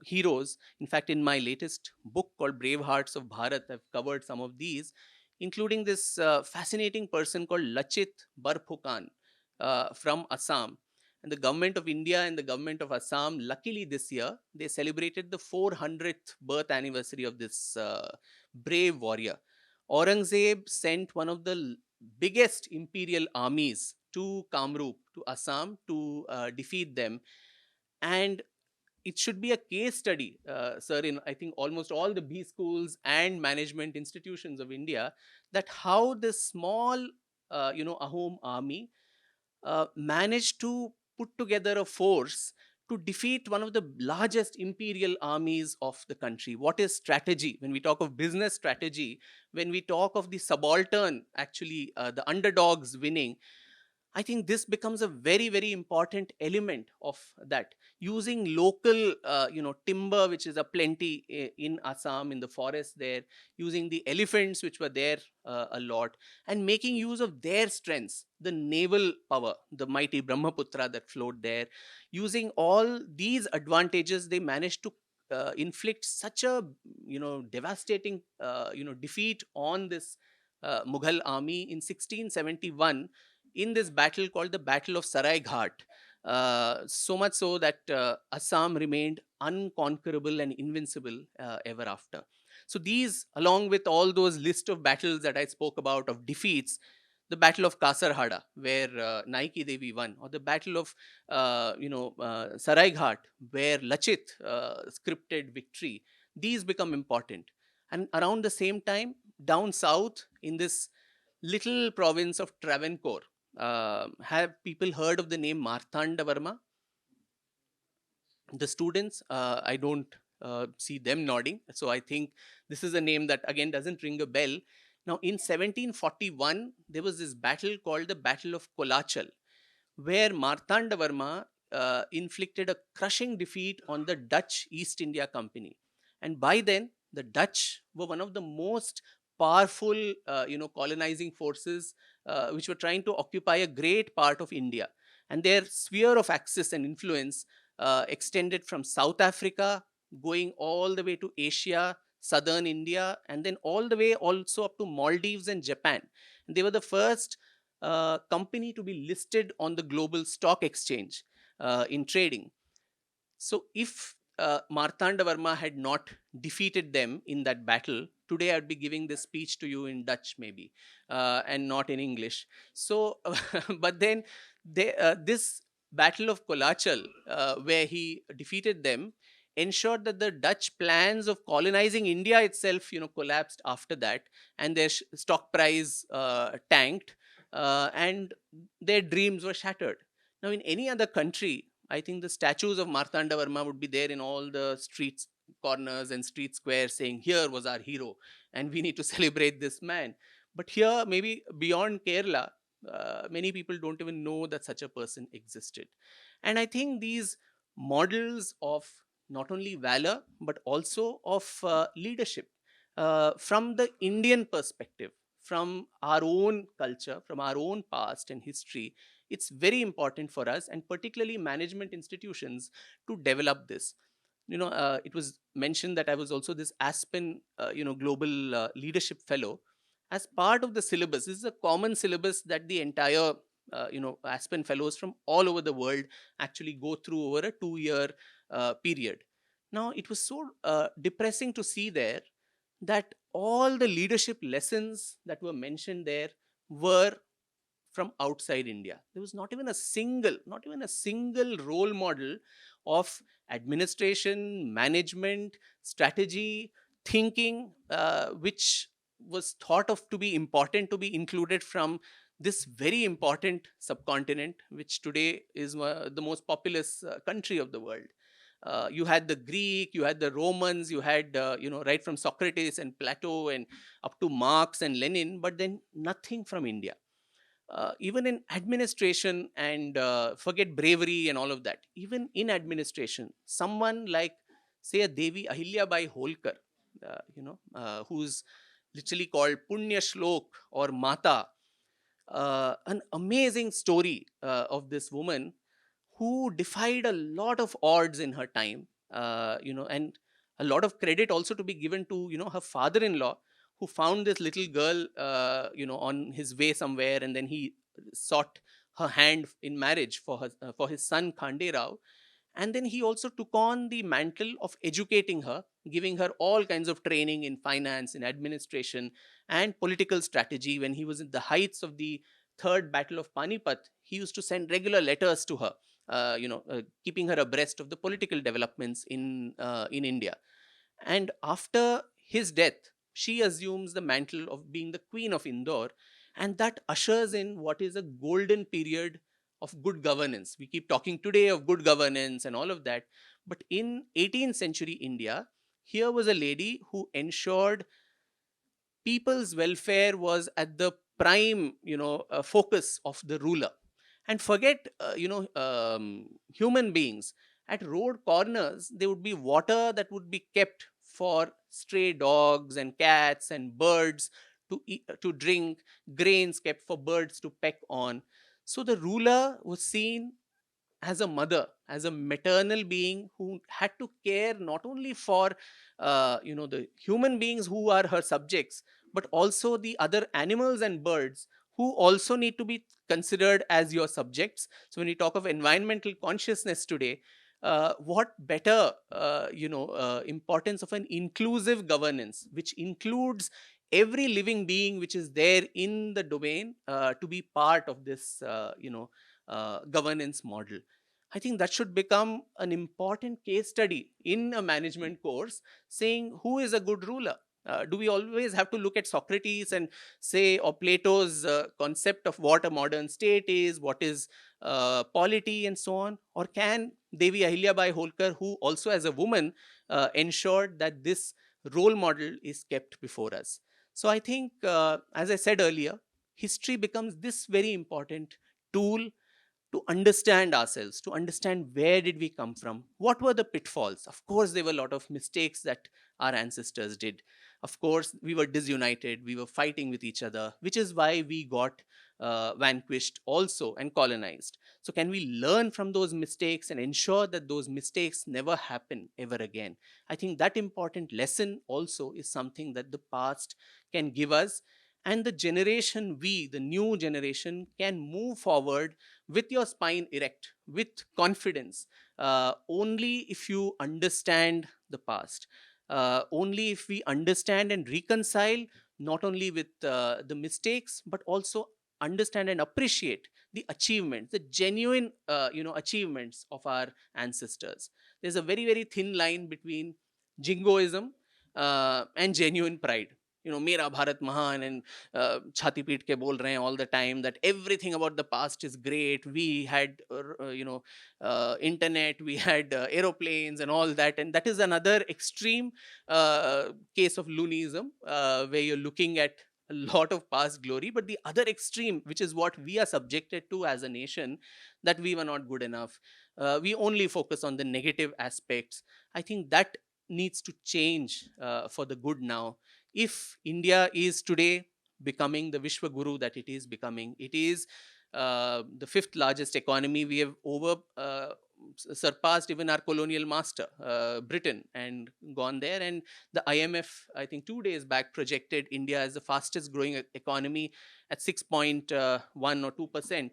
heroes, in fact, in my latest book called Brave Hearts of Bharat, I've covered some of these, including this fascinating person called Lachit Barphukan from Assam. And the government of India and the government of Assam, luckily this year, they celebrated the 400th birth anniversary of this brave warrior. Aurangzeb sent one of the biggest imperial armies to Kamrup, to Assam, to defeat them. And it should be a case study, sir, in I think almost all the B schools and management institutions of India, that how this small, Ahom army managed to put together a force to defeat one of the largest imperial armies of the country. What is strategy? When we talk of business strategy, when we talk of the subaltern, actually, the underdogs winning, I think this becomes a very, very important element of that. Using local, timber, which is a plenty in Assam, in the forest there, using the elephants, which were there a lot, and making use of their strengths, the naval power, the mighty Brahmaputra that flowed there. Using all these advantages, they managed to inflict such a, devastating, defeat on this Mughal army in 1671 in this battle called the Battle of Sarai Ghat. So much so that Assam remained unconquerable and invincible ever after. So these, along with all those list of battles that I spoke about of defeats, the Battle of Kasarhada, where Naiki Devi won, or the Battle of Sarai Ghat, where Lachit scripted victory, these become important. And around the same time, down south in this little province of Travancore, have people heard of the name Marthanda Varma? The students, I don't see them nodding. So I think this is a name that again doesn't ring a bell. Now, in 1741, there was this battle called the Battle of Kolachal, where Marthanda Varma inflicted a crushing defeat on the Dutch East India Company. And by then, the Dutch were one of the most powerful, colonizing forces which were trying to occupy a great part of India. And their sphere of access and influence extended from South Africa, going all the way to Asia, southern India, and then all the way also up to Maldives and Japan. And they were the first company to be listed on the global stock exchange in trading. So if Marthanda Varma had not defeated them in that battle, today I'd be giving this speech to you in Dutch, maybe, and not in English. So, but then this Battle of Kolachal, where he defeated them, ensured that the Dutch plans of colonizing India itself, collapsed after that, and their stock price tanked, and their dreams were shattered. Now, in any other country, I think the statues of Marthanda Varma would be there in all the streets, corners, and street squares saying, "Here was our hero, and we need to celebrate this man." But here, maybe beyond Kerala, many people don't even know that such a person existed. And I think these models of not only valor but also of leadership from the Indian perspective, from our own culture, from our own past and history. It's very important for us, and particularly management institutions, to develop this. It was mentioned that I was also this Aspen global leadership fellow. As part of the syllabus, this is a common syllabus that the entire Aspen fellows from all over the world actually go through over a 2-year period. Now it was so depressing to see there that all the leadership lessons that were mentioned there were from outside India. There was not even a single role model of administration, management, strategy, thinking, which was thought of to be important to be included from this very important subcontinent, which today is the most populous country of the world. You had the Greek, you had the Romans, you had right from Socrates and Plato and up to Marx and Lenin, but then nothing from India. Even in administration, and forget bravery and all of that, even in administration, someone like, say, a Devi Ahilyabai Holkar, who's literally called Punya Shlok or Mata, an amazing story of this woman who defied a lot of odds in her time, and a lot of credit also to be given to her father-in-law, who found this little girl on his way somewhere, and then he sought her hand in marriage for his son Khande Rao. And then he also took on the mantle of educating her, giving her all kinds of training in finance, in administration, and political strategy. When he was in the heights of the third battle of Panipat, he used to send regular letters to her, keeping her abreast of the political developments in India. And after his death, she assumes the mantle of being the queen of Indore, and that ushers in what is a golden period of good governance. We keep talking today of good governance and all of that, but in 18th century India, here was a lady who ensured people's welfare was at the prime focus of the ruler. And forget human beings, at road corners there would be water that would be kept for stray dogs and cats and birds to eat, to drink, grains kept for birds to peck on. So the ruler was seen as a mother, as a maternal being who had to care not only for the human beings who are her subjects, but also the other animals and birds who also need to be considered as your subjects. So when we talk of environmental consciousness today, what better importance of an inclusive governance which includes every living being which is there in the domain to be part of this governance model. I think that should become an important case study in a management course, saying who is a good ruler. Do we always have to look at Socrates and say, or Plato's concept of what a modern state is, what is polity, and so on? Or can Devi Ahilyabai Holkar, who also as a woman ensured that this role model is kept before us? So I think, as I said earlier, history becomes this very important tool to understand ourselves, to understand where did we come from, what were the pitfalls. Of course there were a lot of mistakes that our ancestors did. Of course we were disunited, we were fighting with each other, which is why we got vanquished also and colonized. So can we learn from those mistakes and ensure that those mistakes never happen ever again? I think that important lesson also is something that the past can give us, and the generation, we the new generation, can move forward with your spine erect, with confidence, only if you understand the past, only if we understand and reconcile not only with the mistakes, but also understand and appreciate the achievements, the genuine achievements of our ancestors. There's a very very thin line between jingoism and genuine pride. Mera Bharat Mahan, and छाती पीट के बोल रहे हैं all the time that everything about the past is great. We had internet, we had aeroplanes and all that, and that is another extreme case of loonism, where you're looking at a lot of past glory, but the other extreme, which is what we are subjected to as a nation, that we were not good enough. We only focus on the negative aspects. I think that needs to change for the good now. If India is today becoming the Vishwa Guru that it is becoming, it is the fifth largest economy. We have surpassed even our colonial master, Britain, and gone there. And the IMF, I think 2 days back, projected India as the fastest growing economy at 6.1 or 2%,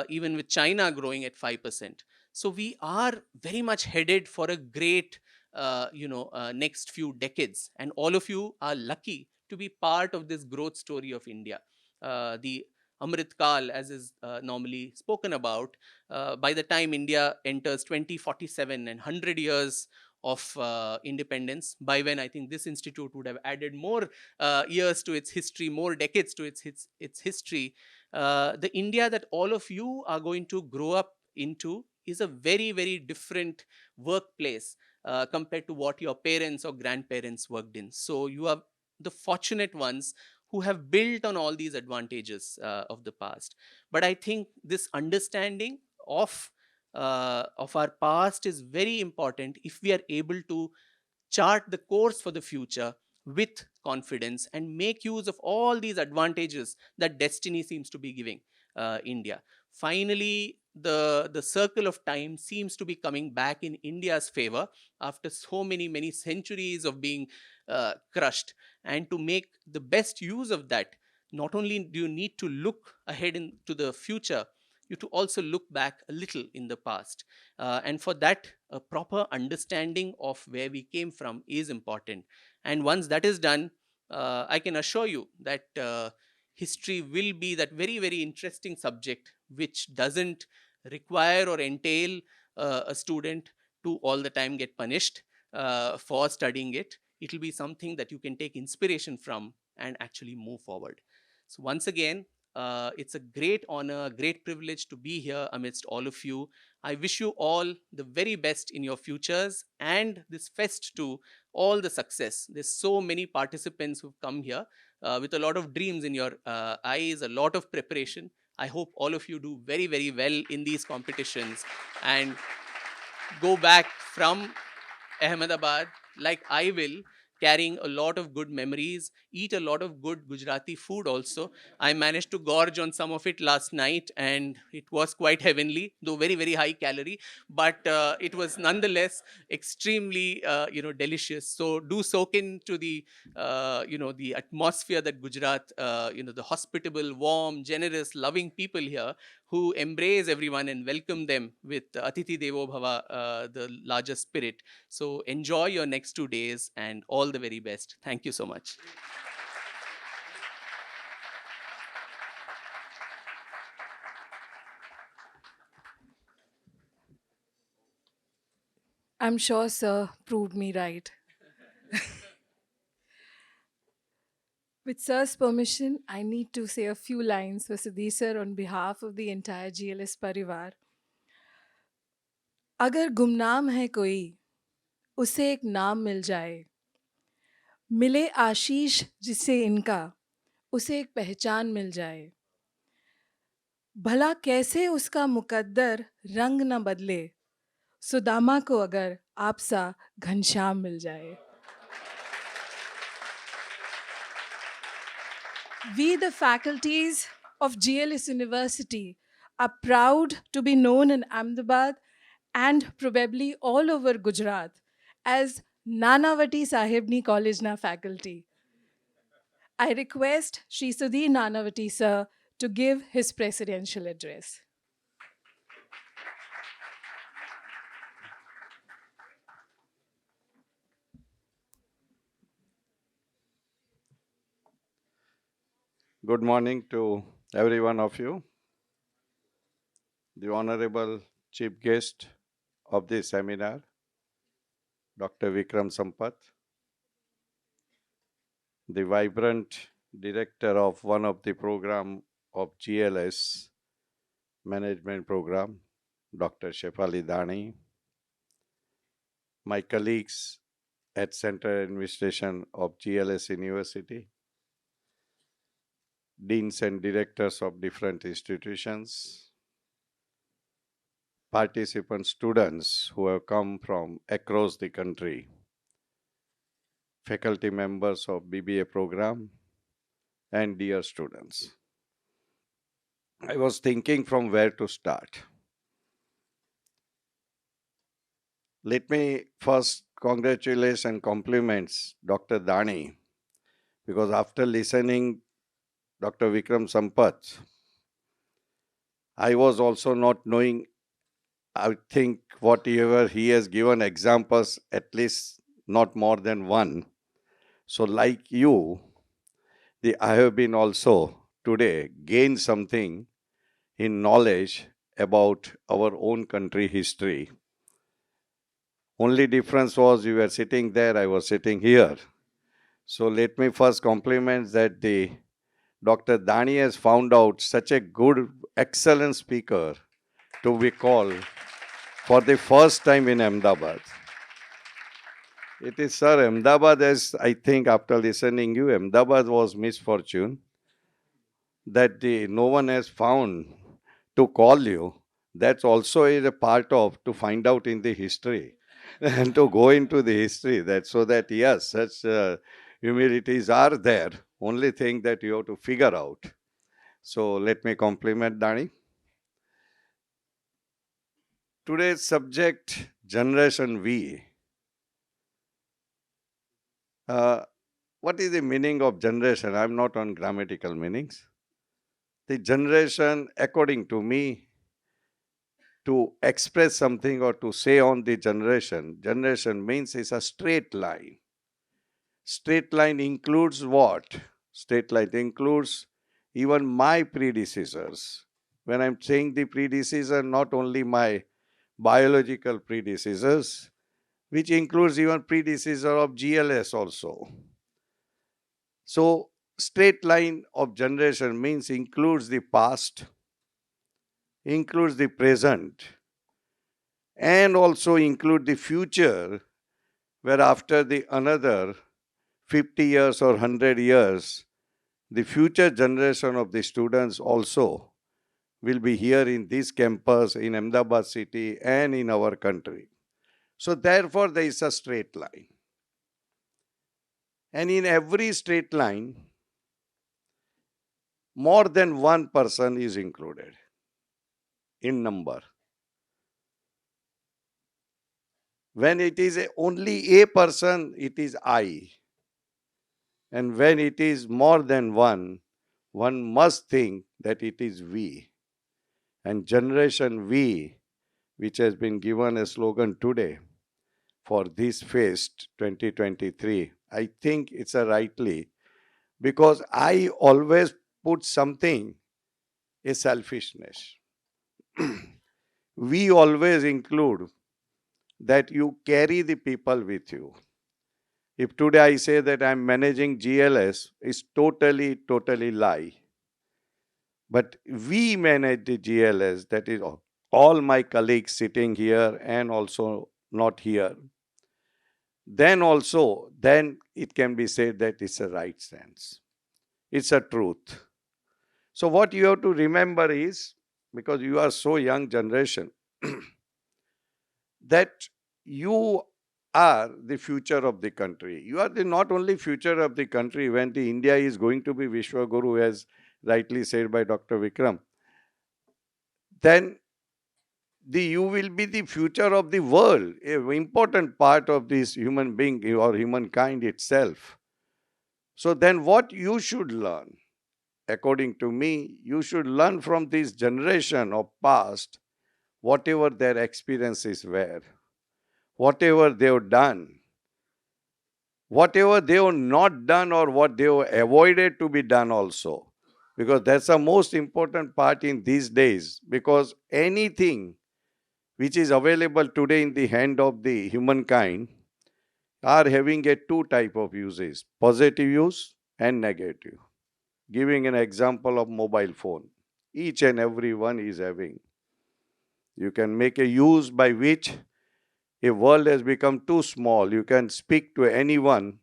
even with China growing at 5%. So we are very much headed for a great, next few decades. And all of you are lucky to be part of this growth story of India. The Amrit Kal, as is normally spoken about, by the time India enters 2047 and 100 years of independence, by when I think this institute would have added more years to its history, more decades to its history, the India that all of you are going to grow up into is a very, very different workplace compared to what your parents or grandparents worked in. So you are the fortunate ones who have built on all these advantages of the past. But I think this understanding of our past is very important if we are able to chart the course for the future with confidence and make use of all these advantages that destiny seems to be giving India. Finally, the circle of time seems to be coming back in India's favor after so many centuries of being crushed. And to make the best use of that, not only do you need to look ahead into the future, you to also look back a little in the past. And for that, a proper understanding of where we came from is important. And once that is done, I can assure you that history will be that very, very interesting subject which doesn't require or entail a student to all the time get punished for studying it. It will be something that you can take inspiration from and actually move forward. So, once again, it's a great honor, great privilege to be here amidst all of you. I wish you all the very best in your futures and this fest too, all the success. There's so many participants who've come here with a lot of dreams in your eyes, a lot of preparation. I hope all of you do very, very well in these competitions and go back from Ahmedabad, like I will, carrying a lot of good memories, eat a lot of good Gujarati food also. I managed to gorge on some of it last night and it was quite heavenly, though very, very high calorie, but it was nonetheless extremely, delicious. So do soak into the atmosphere that Gujarat, the hospitable, warm, generous, loving people here who embrace everyone and welcome them with Atiti Devo Bhava, the larger spirit. So enjoy your next 2 days and all the very best. Thank you so much. I'm sure Sir proved me right. With Sir's permission, I need to say a few lines for Sudhi Sir on behalf of the entire GLS Parivar. अगर गुमनाम है कोई उसे एक नाम मिल जाए, मिले आशीष जिससे इनका उसे एक पहचान मिल जाए, भला कैसे उसका मुकद्दर रंग न बदले, सुदामा को अगर आप सा घनश्याम मिल जाए. We, the faculties of GLS University, are proud to be known in Ahmedabad and probably all over Gujarat as Nanavati Sahibni College na faculty. I request Shri Sudhi Nanavati sir to give his presidential address. Good morning to every one of you. The Honorable Chief Guest of this seminar, Dr. Vikram Sampath, the vibrant director of one of the program of GLS management program, Dr. Shefali Dani, my colleagues at Center Administration of GLS University, deans and directors of different institutions, participant students who have come from across the country, faculty members of BBA program, and dear students. I was thinking from where to start. Let me first congratulate and compliments Dr. Dani, because after listening Dr. Vikram Sampath, I was also not knowing, I think whatever he has given examples, at least not more than one. So like you, I have been also today gained something in knowledge about our own country history. Only difference was you were sitting there, I was sitting here. So let me first compliment that the Dr. Dani has found out such a good, excellent speaker to be called for the first time in Ahmedabad. It is, sir, Ahmedabad, as I think after listening you, Ahmedabad was misfortune that no one has found to call you. That's also is a part of to find out in the history and to go into the history. That so that yes, such humilities are there. Only thing that you have to figure out. So let me compliment Dani. Today's subject, Generation V. What is the meaning of generation? I'm not on grammatical meanings. The generation, according to me, to express something or to say on the generation means it's a straight line. Straight line includes what? Straight line includes even my predecessors. When I'm saying the predecessor, not only my biological predecessors, which includes even predecessor of GLS also. So straight line of generation means includes the past, includes the present, and also include the future, where after the another 50 years or 100 years, the future generation of the students also will be here in this campus, in Ahmedabad city and in our country. So therefore there is a straight line. And in every straight line, more than one person is included in number. When it is only a person, it is I. And when it is more than one must think that it is we. And Generation V, which has been given a slogan today for this Fest 2023, I think it's a rightly, because I always put something, a selfishness. We always include that you carry the people with you. If today I say that I'm managing GLS, it's totally lie. But we manage the GLS, that is all my colleagues sitting here and also not here. Then it can be said that it's a right sense. It's a truth. So what you have to remember is, because you are so young generation, that you are the future of the country. You are the not only future of the country when the India is going to be Vishwaguru, as rightly said by Dr. Vikram, then you will be the future of the world, an important part of this human being or humankind itself. So then what you should learn, according to me, you should learn from this generation of past, whatever their experiences were, whatever they have done, whatever they have not done or what they have avoided to be done also. Because that's the most important part in these days, because anything which is available today in the hand of the humankind are having a two type of uses, positive use and negative. Giving an example of mobile phone, each and every one is having. You can make a use by which a world has become too small. You can speak to anyone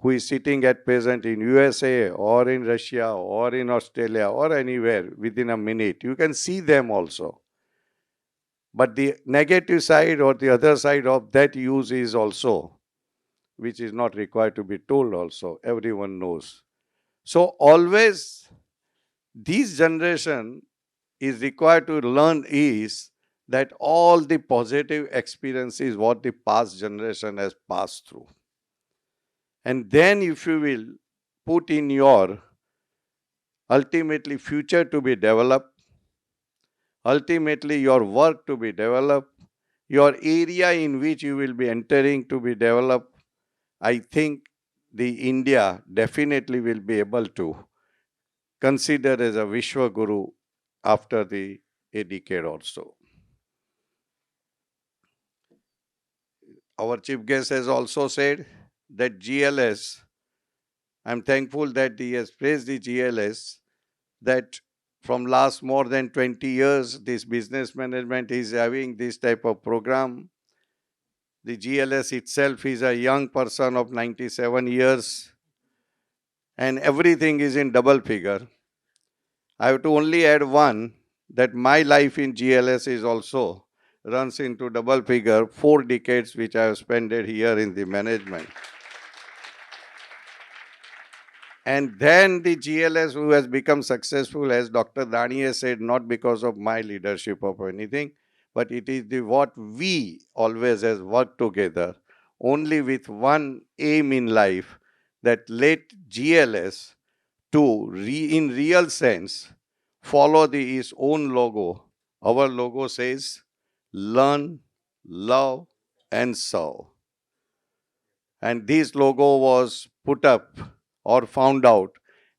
who is sitting at present in USA or in Russia or in Australia or anywhere within a minute. You can see them also. But the negative side or the other side of that use is also, which is not required to be told also. Everyone knows. So always this generation is required to learn is that all the positive experiences what the past generation has passed through. And then if you will put in your ultimately future to be developed, ultimately your work to be developed, your area in which you will be entering to be developed, I think the India definitely will be able to consider as a Vishwa Guru after a decade or so. Our chief guest has also said that GLS, I'm thankful that he has praised the GLS, that from last more than 20 years, this business management is having this type of program. The GLS itself is a young person of 97 years and everything is in double figure. I have to only add one, that my life in GLS is also runs into double figure, 4 decades which I have spent here in the management. And then the GLS who has become successful, as Dr. Dani has said, not because of my leadership or anything, but it is the what we always has worked together, only with one aim in life, that let GLS to in real sense follow its own logo. Our logo says learn, love and serve. And this logo was put up or found out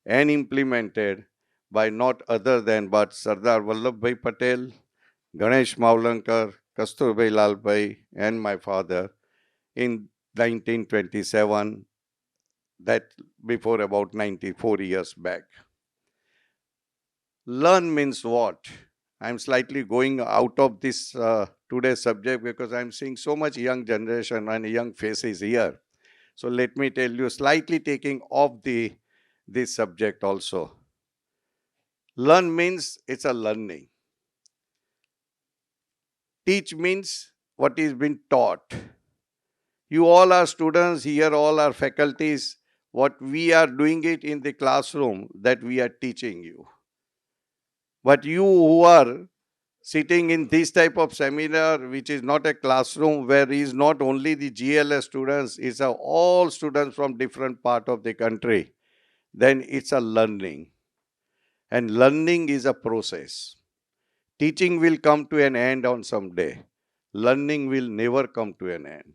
and implemented by not other than but Sardar Vallabhbhai Patel, Ganesh Mavlankar, Kasturbai Lalbhai and my father in 1927, that before about 94 years back. Learn means what? I'm slightly going out of this today's subject because I'm seeing so much young generation and young faces here. So let me tell you, slightly taking off this subject also. Learn means it's a learning. Teach means what is being taught. You all are students, here all are faculties. What we are doing it in the classroom, that we are teaching you. But you who are sitting in this type of seminar, which is not a classroom, where is not only the GLS students, it's all students from different part of the country, then it's a learning. And learning is a process. Teaching will come to an end on some day. Learning will never come to an end.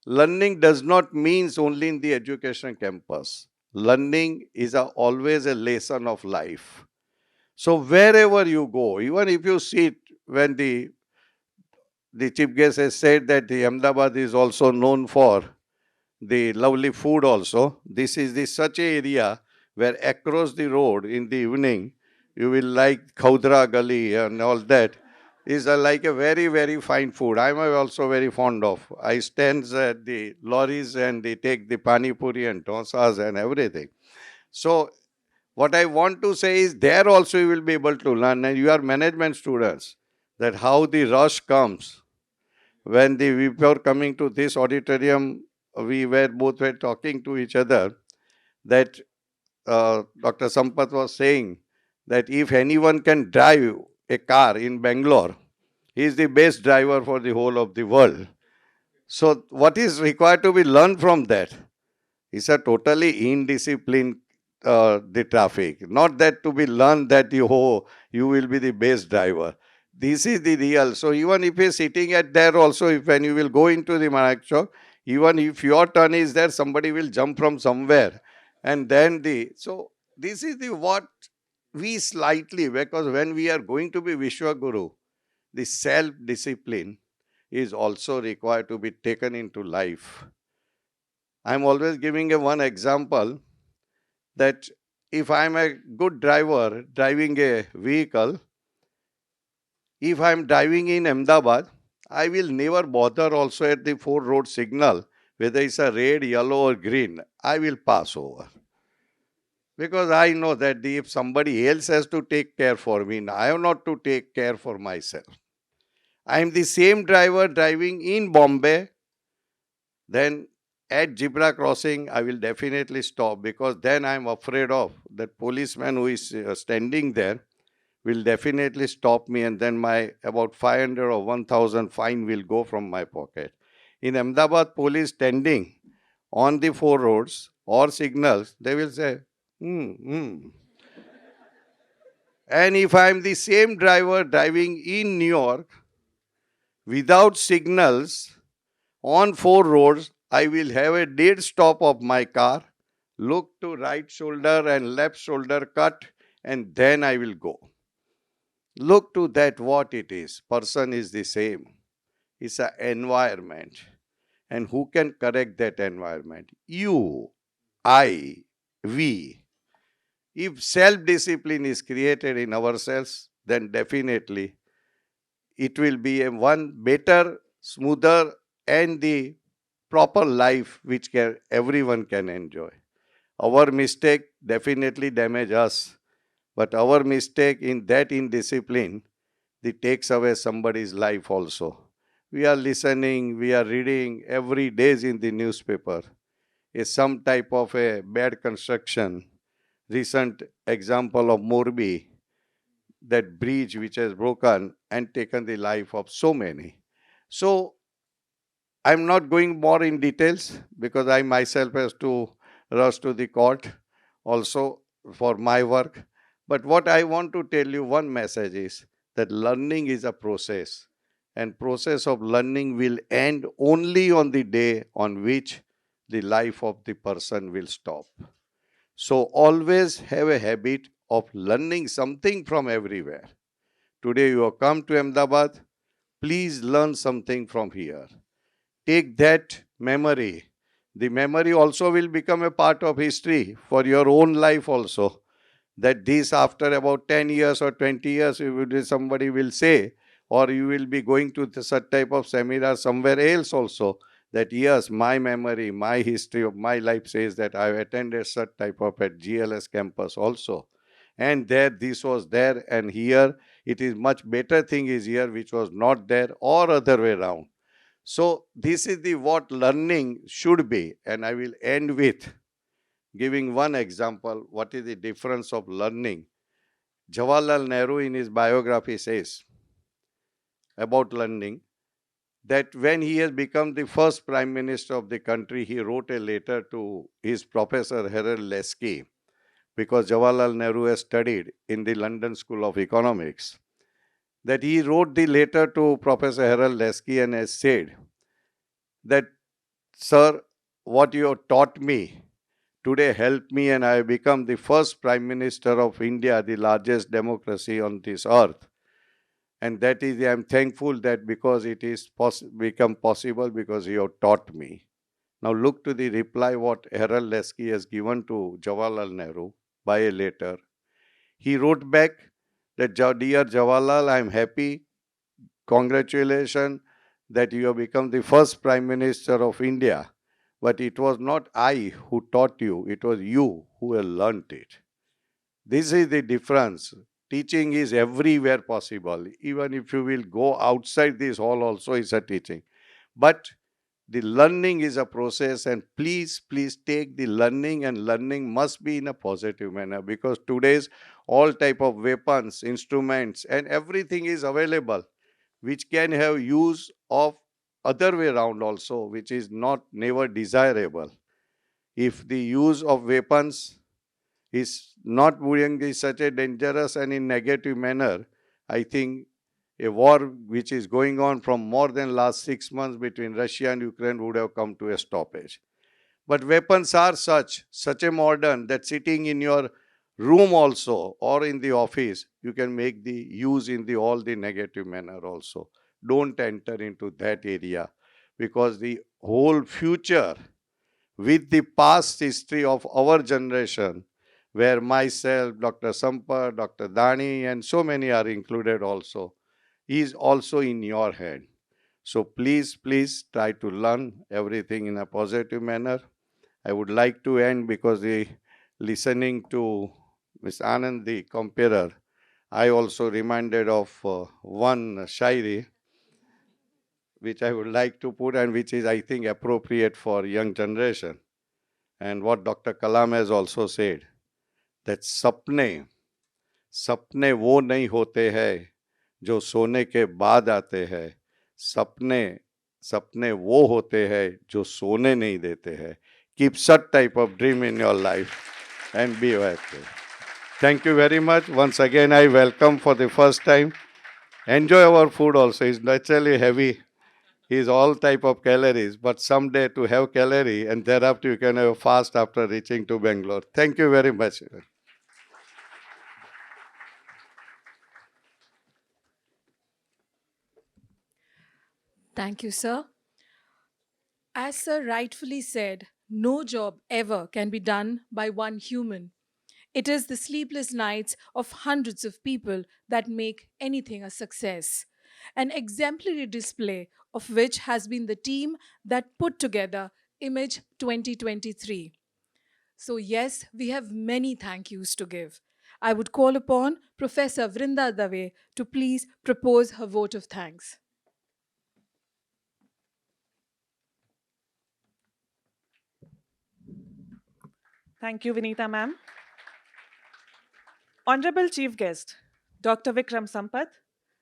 Learning does not mean only in the education campus. Learning is always a lesson of life. So wherever you go, even if you sit, when the chief guest has said that the Ahmedabad is also known for the lovely food also. This is the such a area where across the road in the evening, you will like Khaudra Gali and all that, is like a very, very fine food. I'm also very fond of. I stand at the lorries and they take the pani puri and dosas and everything. So what I want to say is there also you will be able to learn, and you are management students, that how the rush comes. When we were coming to this auditorium, we were both were talking to each other that Dr. Sampath was saying that if anyone can drive a car in Bangalore, he is the best driver for the whole of the world. So what is required to be learned from that is a totally indisciplined the traffic. Not that to be learned that you will be the best driver. This is the real. So even if you're sitting at there also, if when you will go into the Manak, even if your turn is there, somebody will jump from somewhere. And then so this is the what we slightly, because when we are going to be Vishwa Guru, the self-discipline is also required to be taken into life. I'm always giving one example that if I'm a good driver driving a vehicle, if I'm driving in Ahmedabad, I will never bother also at the 4 road signal whether it's a red, yellow, or green, I will pass over. Because I know that if somebody else has to take care for me, I have not to take care for myself. I am the same driver driving in Bombay, then at zebra crossing, I will definitely stop, because then I am afraid of that policeman who is standing there will definitely stop me, and then my about 500 or 1000 fine will go from my pocket. In Ahmedabad, police standing on the four roads or signals, they will say, hmm, hmm. And if I am the same driver driving in New York without signals on four roads, I will have a dead stop of my car, look to right shoulder and left shoulder cut, and then I will go. Look to that what it is. Person is the same. It's an environment. And who can correct that environment? You, I, we. If self-discipline is created in ourselves, then definitely it will be a one better, smoother, and the proper life which everyone can enjoy. Our mistake definitely damage us, but our mistake in that indiscipline, it takes away somebody's life also. We are listening, we are reading every day in the newspaper is some type of a bad construction. Recent example of Morbi, that bridge which has broken and taken the life of so many. So I'm not going more in details because I myself has to rush to the court also for my work. But what I want to tell you one message is that learning is a process, and process of learning will end only on the day on which the life of the person will stop. So always have a habit of learning something from everywhere. Today you have come to Ahmedabad, please learn something from here. Take that memory. The memory also will become a part of history for your own life also. That this after about 10 years or 20 years, somebody will say, or you will be going to such type of seminar somewhere else also, that yes, my memory, my history of my life says that I have attended such type of at GLS campus also. And there this was there, and here it is much better thing is here which was not there, or other way around. So this is the what learning should be. And I will end with giving one example. What is the difference of learning? Jawaharlal Nehru in his biography says about learning that when he has become the first prime minister of the country, he wrote a letter to his professor Harold Lesky, because Jawaharlal Nehru has studied in the London School of Economics, that he wrote the letter to Professor Harold Lesky and has said that, sir, what you have taught me today helped me, and I have become the first Prime Minister of India, the largest democracy on this earth. And that is, I am thankful that because it is become possible because you have taught me. Now look to the reply what Harold Lesky has given to Jawaharlal Nehru by a letter. He wrote back that, dear Jawaharlal, I am happy, congratulations that you have become the first Prime Minister of India. But it was not I who taught you, it was you who have learnt it. This is the difference. Teaching is everywhere possible. Even if you will go outside this hall also is a teaching. But the learning is a process, and please take the learning, and learning must be in a positive manner, because today's all type of weapons, instruments and everything is available which can have use of other way around also, which is not never desirable. If the use of weapons is not being such a dangerous and in negative manner, I think a war which is going on from more than last 6 months between Russia and Ukraine would have come to a stoppage. But weapons are such a modern that sitting in your room also or in the office, you can make the use in the all the negative manner also. Don't enter into that area, because the whole future with the past history of our generation, where myself, Dr. Sampar, Dr. Dani, and so many are included also, is also in your hand. So please try to learn everything in a positive manner. I would like to end because listening to Ms. Anand, the comparer, I also reminded of one shairi which I would like to put and which is, I think, appropriate for young generation. And what Dr. Kalam has also said, that सपने वो नहीं होते हैं जो सोने के बाद आते हैं, सपने सपने वो होते हैं जो सोने नहीं देते हैं. Keep such type of dream in your life and be happy. Thank you very much. Once again, I welcome for the first time. Enjoy our food also. It's naturally heavy. It's all type of calories, but someday to have calorie and thereafter you can have a fast after reaching to Bangalore. Thank you very much. Thank you, sir. As Sir rightfully said, no job ever can be done by one human. It is the sleepless nights of hundreds of people that make anything a success. An exemplary display of which has been the team that put together Image 2023. So, yes, we have many thank yous to give. I would call upon Professor Vrinda Dave to please propose her vote of thanks. Thank you, Vinita ma'am. Honorable Chief Guest, Dr. Vikram Sampath,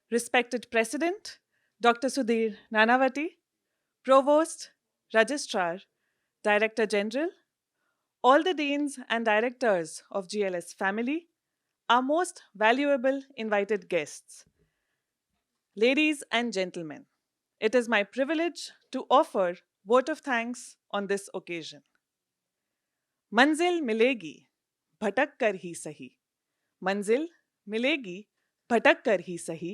respected President, Dr. Sudhir Nanavati, Provost, Registrar, Director General, all the deans and directors of GLS family, our most valuable invited guests, ladies and gentlemen, it is my privilege to offer vote of thanks on this occasion. मंजिल मिलेगी भटक कर ही सही, मंजिल मिलेगी भटक कर ही सही,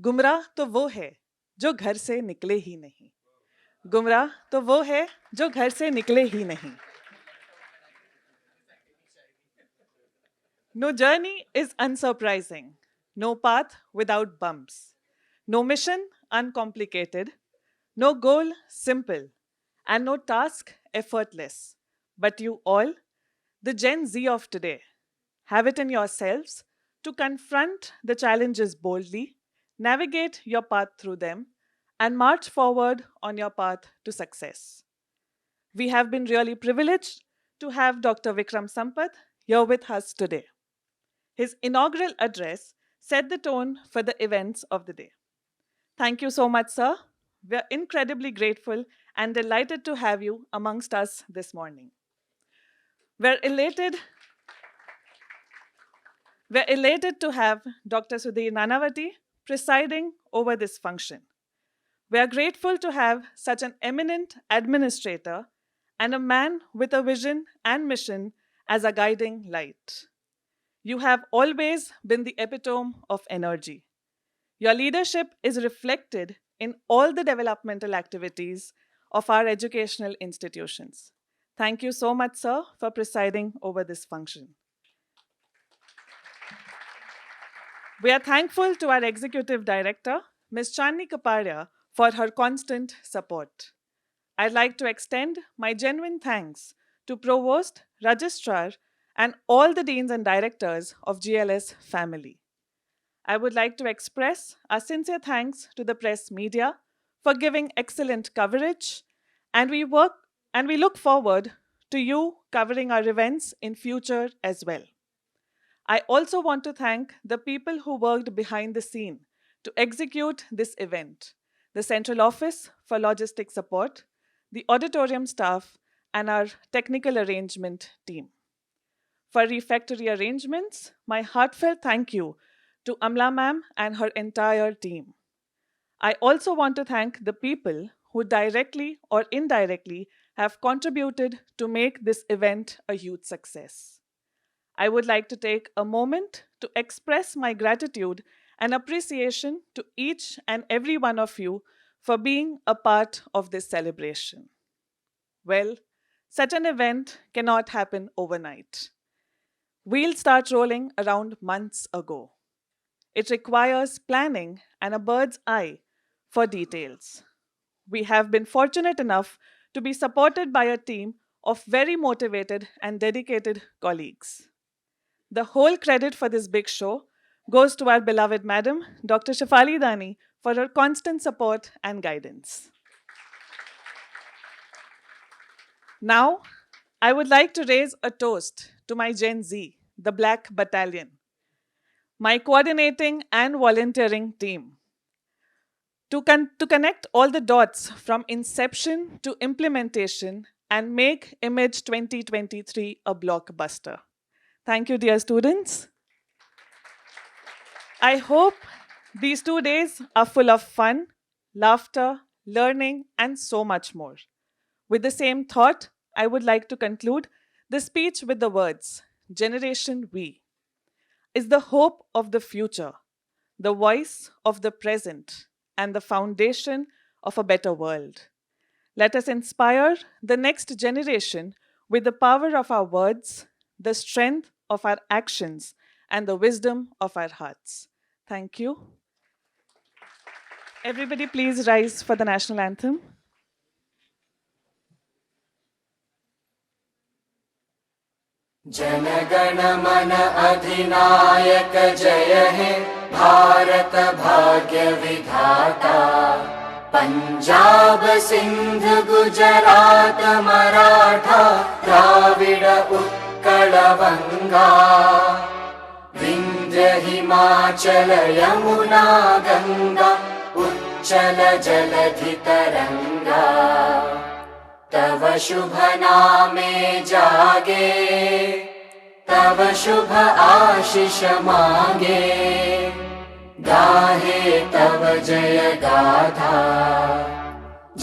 गुमराह तो वो है जो घर से निकले ही नहीं, गुमराह तो वो है जो घर से निकले ही नहीं. No journey is unsurprising, no path without bumps, no mission uncomplicated, no goal simple, and no task effortless. But you all, the Gen Z of today, have it in yourselves to confront the challenges boldly, navigate your path through them, and march forward on your path to success. We have been really privileged to have Dr. Vikram Sampath here with us today. His inaugural address set the tone for the events of the day. Thank you so much, sir. We are incredibly grateful and delighted to have you amongst us this morning. We're elated to have Dr. Sudhir Nanavati presiding over this function. We are grateful to have such an eminent administrator and a man with a vision and mission as a guiding light. You have always been the epitome of energy. Your leadership is reflected in all the developmental activities of our educational institutions. Thank you so much, sir, for presiding over this function. We are thankful to our Executive Director, Ms. Chandni Kapadia, for her constant support. I'd like to extend my genuine thanks to Provost, Registrar, and all the deans and directors of GLS family. I would like to express our sincere thanks to the press media for giving excellent coverage, and we look forward to you covering our events in future as well. I also want to thank the people who worked behind the scene to execute this event, the Central Office for Logistic Support, the auditorium staff, and our technical arrangement team. For refectory arrangements, my heartfelt thank you to Amla ma'am and her entire team. I also want to thank the people who directly or indirectly have contributed to make this event a huge success. I would like to take a moment to express my gratitude and appreciation to each and every one of you for being a part of this celebration. Well, such an event cannot happen overnight. Wheels start rolling around months ago. It requires planning and a bird's eye for details. We have been fortunate enough to be supported by a team of very motivated and dedicated colleagues. The whole credit for this big show goes to our beloved Madam, Dr. Shafali Dani, for her constant support and guidance. Now, I would like to raise a toast to my Gen Z, the Black Battalion, my coordinating and volunteering team. To connect all the dots from inception to implementation and make Image 2023 a blockbuster. Thank you, dear students. I hope these 2 days are full of fun, laughter, learning, and so much more. With the same thought, I would like to conclude the speech with the words, Generation We is the hope of the future, the voice of the present, and the foundation of a better world. Let us inspire the next generation with the power of our words, the strength of our actions, and the wisdom of our hearts. Thank you. Everybody, please rise for the national anthem. जनगण मन अधिनायक जय हे भारत भाग्य विधाता पंजाब सिंध गुजरात मराठा द्राविड उत्कल बंगा विंध्य हिमाचल यमुना गंगा उच्चल जलधि तरंगा तव शुभ नामे जागे तव शुभ आशीष मांगे गाहे तव जय गाथा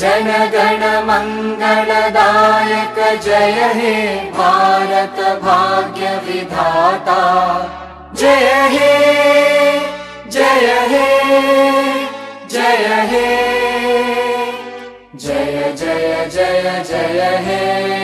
जनगण मंगलदायक जय हे भारत भाग्य विधाता जय हे जय हे जय हे जय जय जय जय हे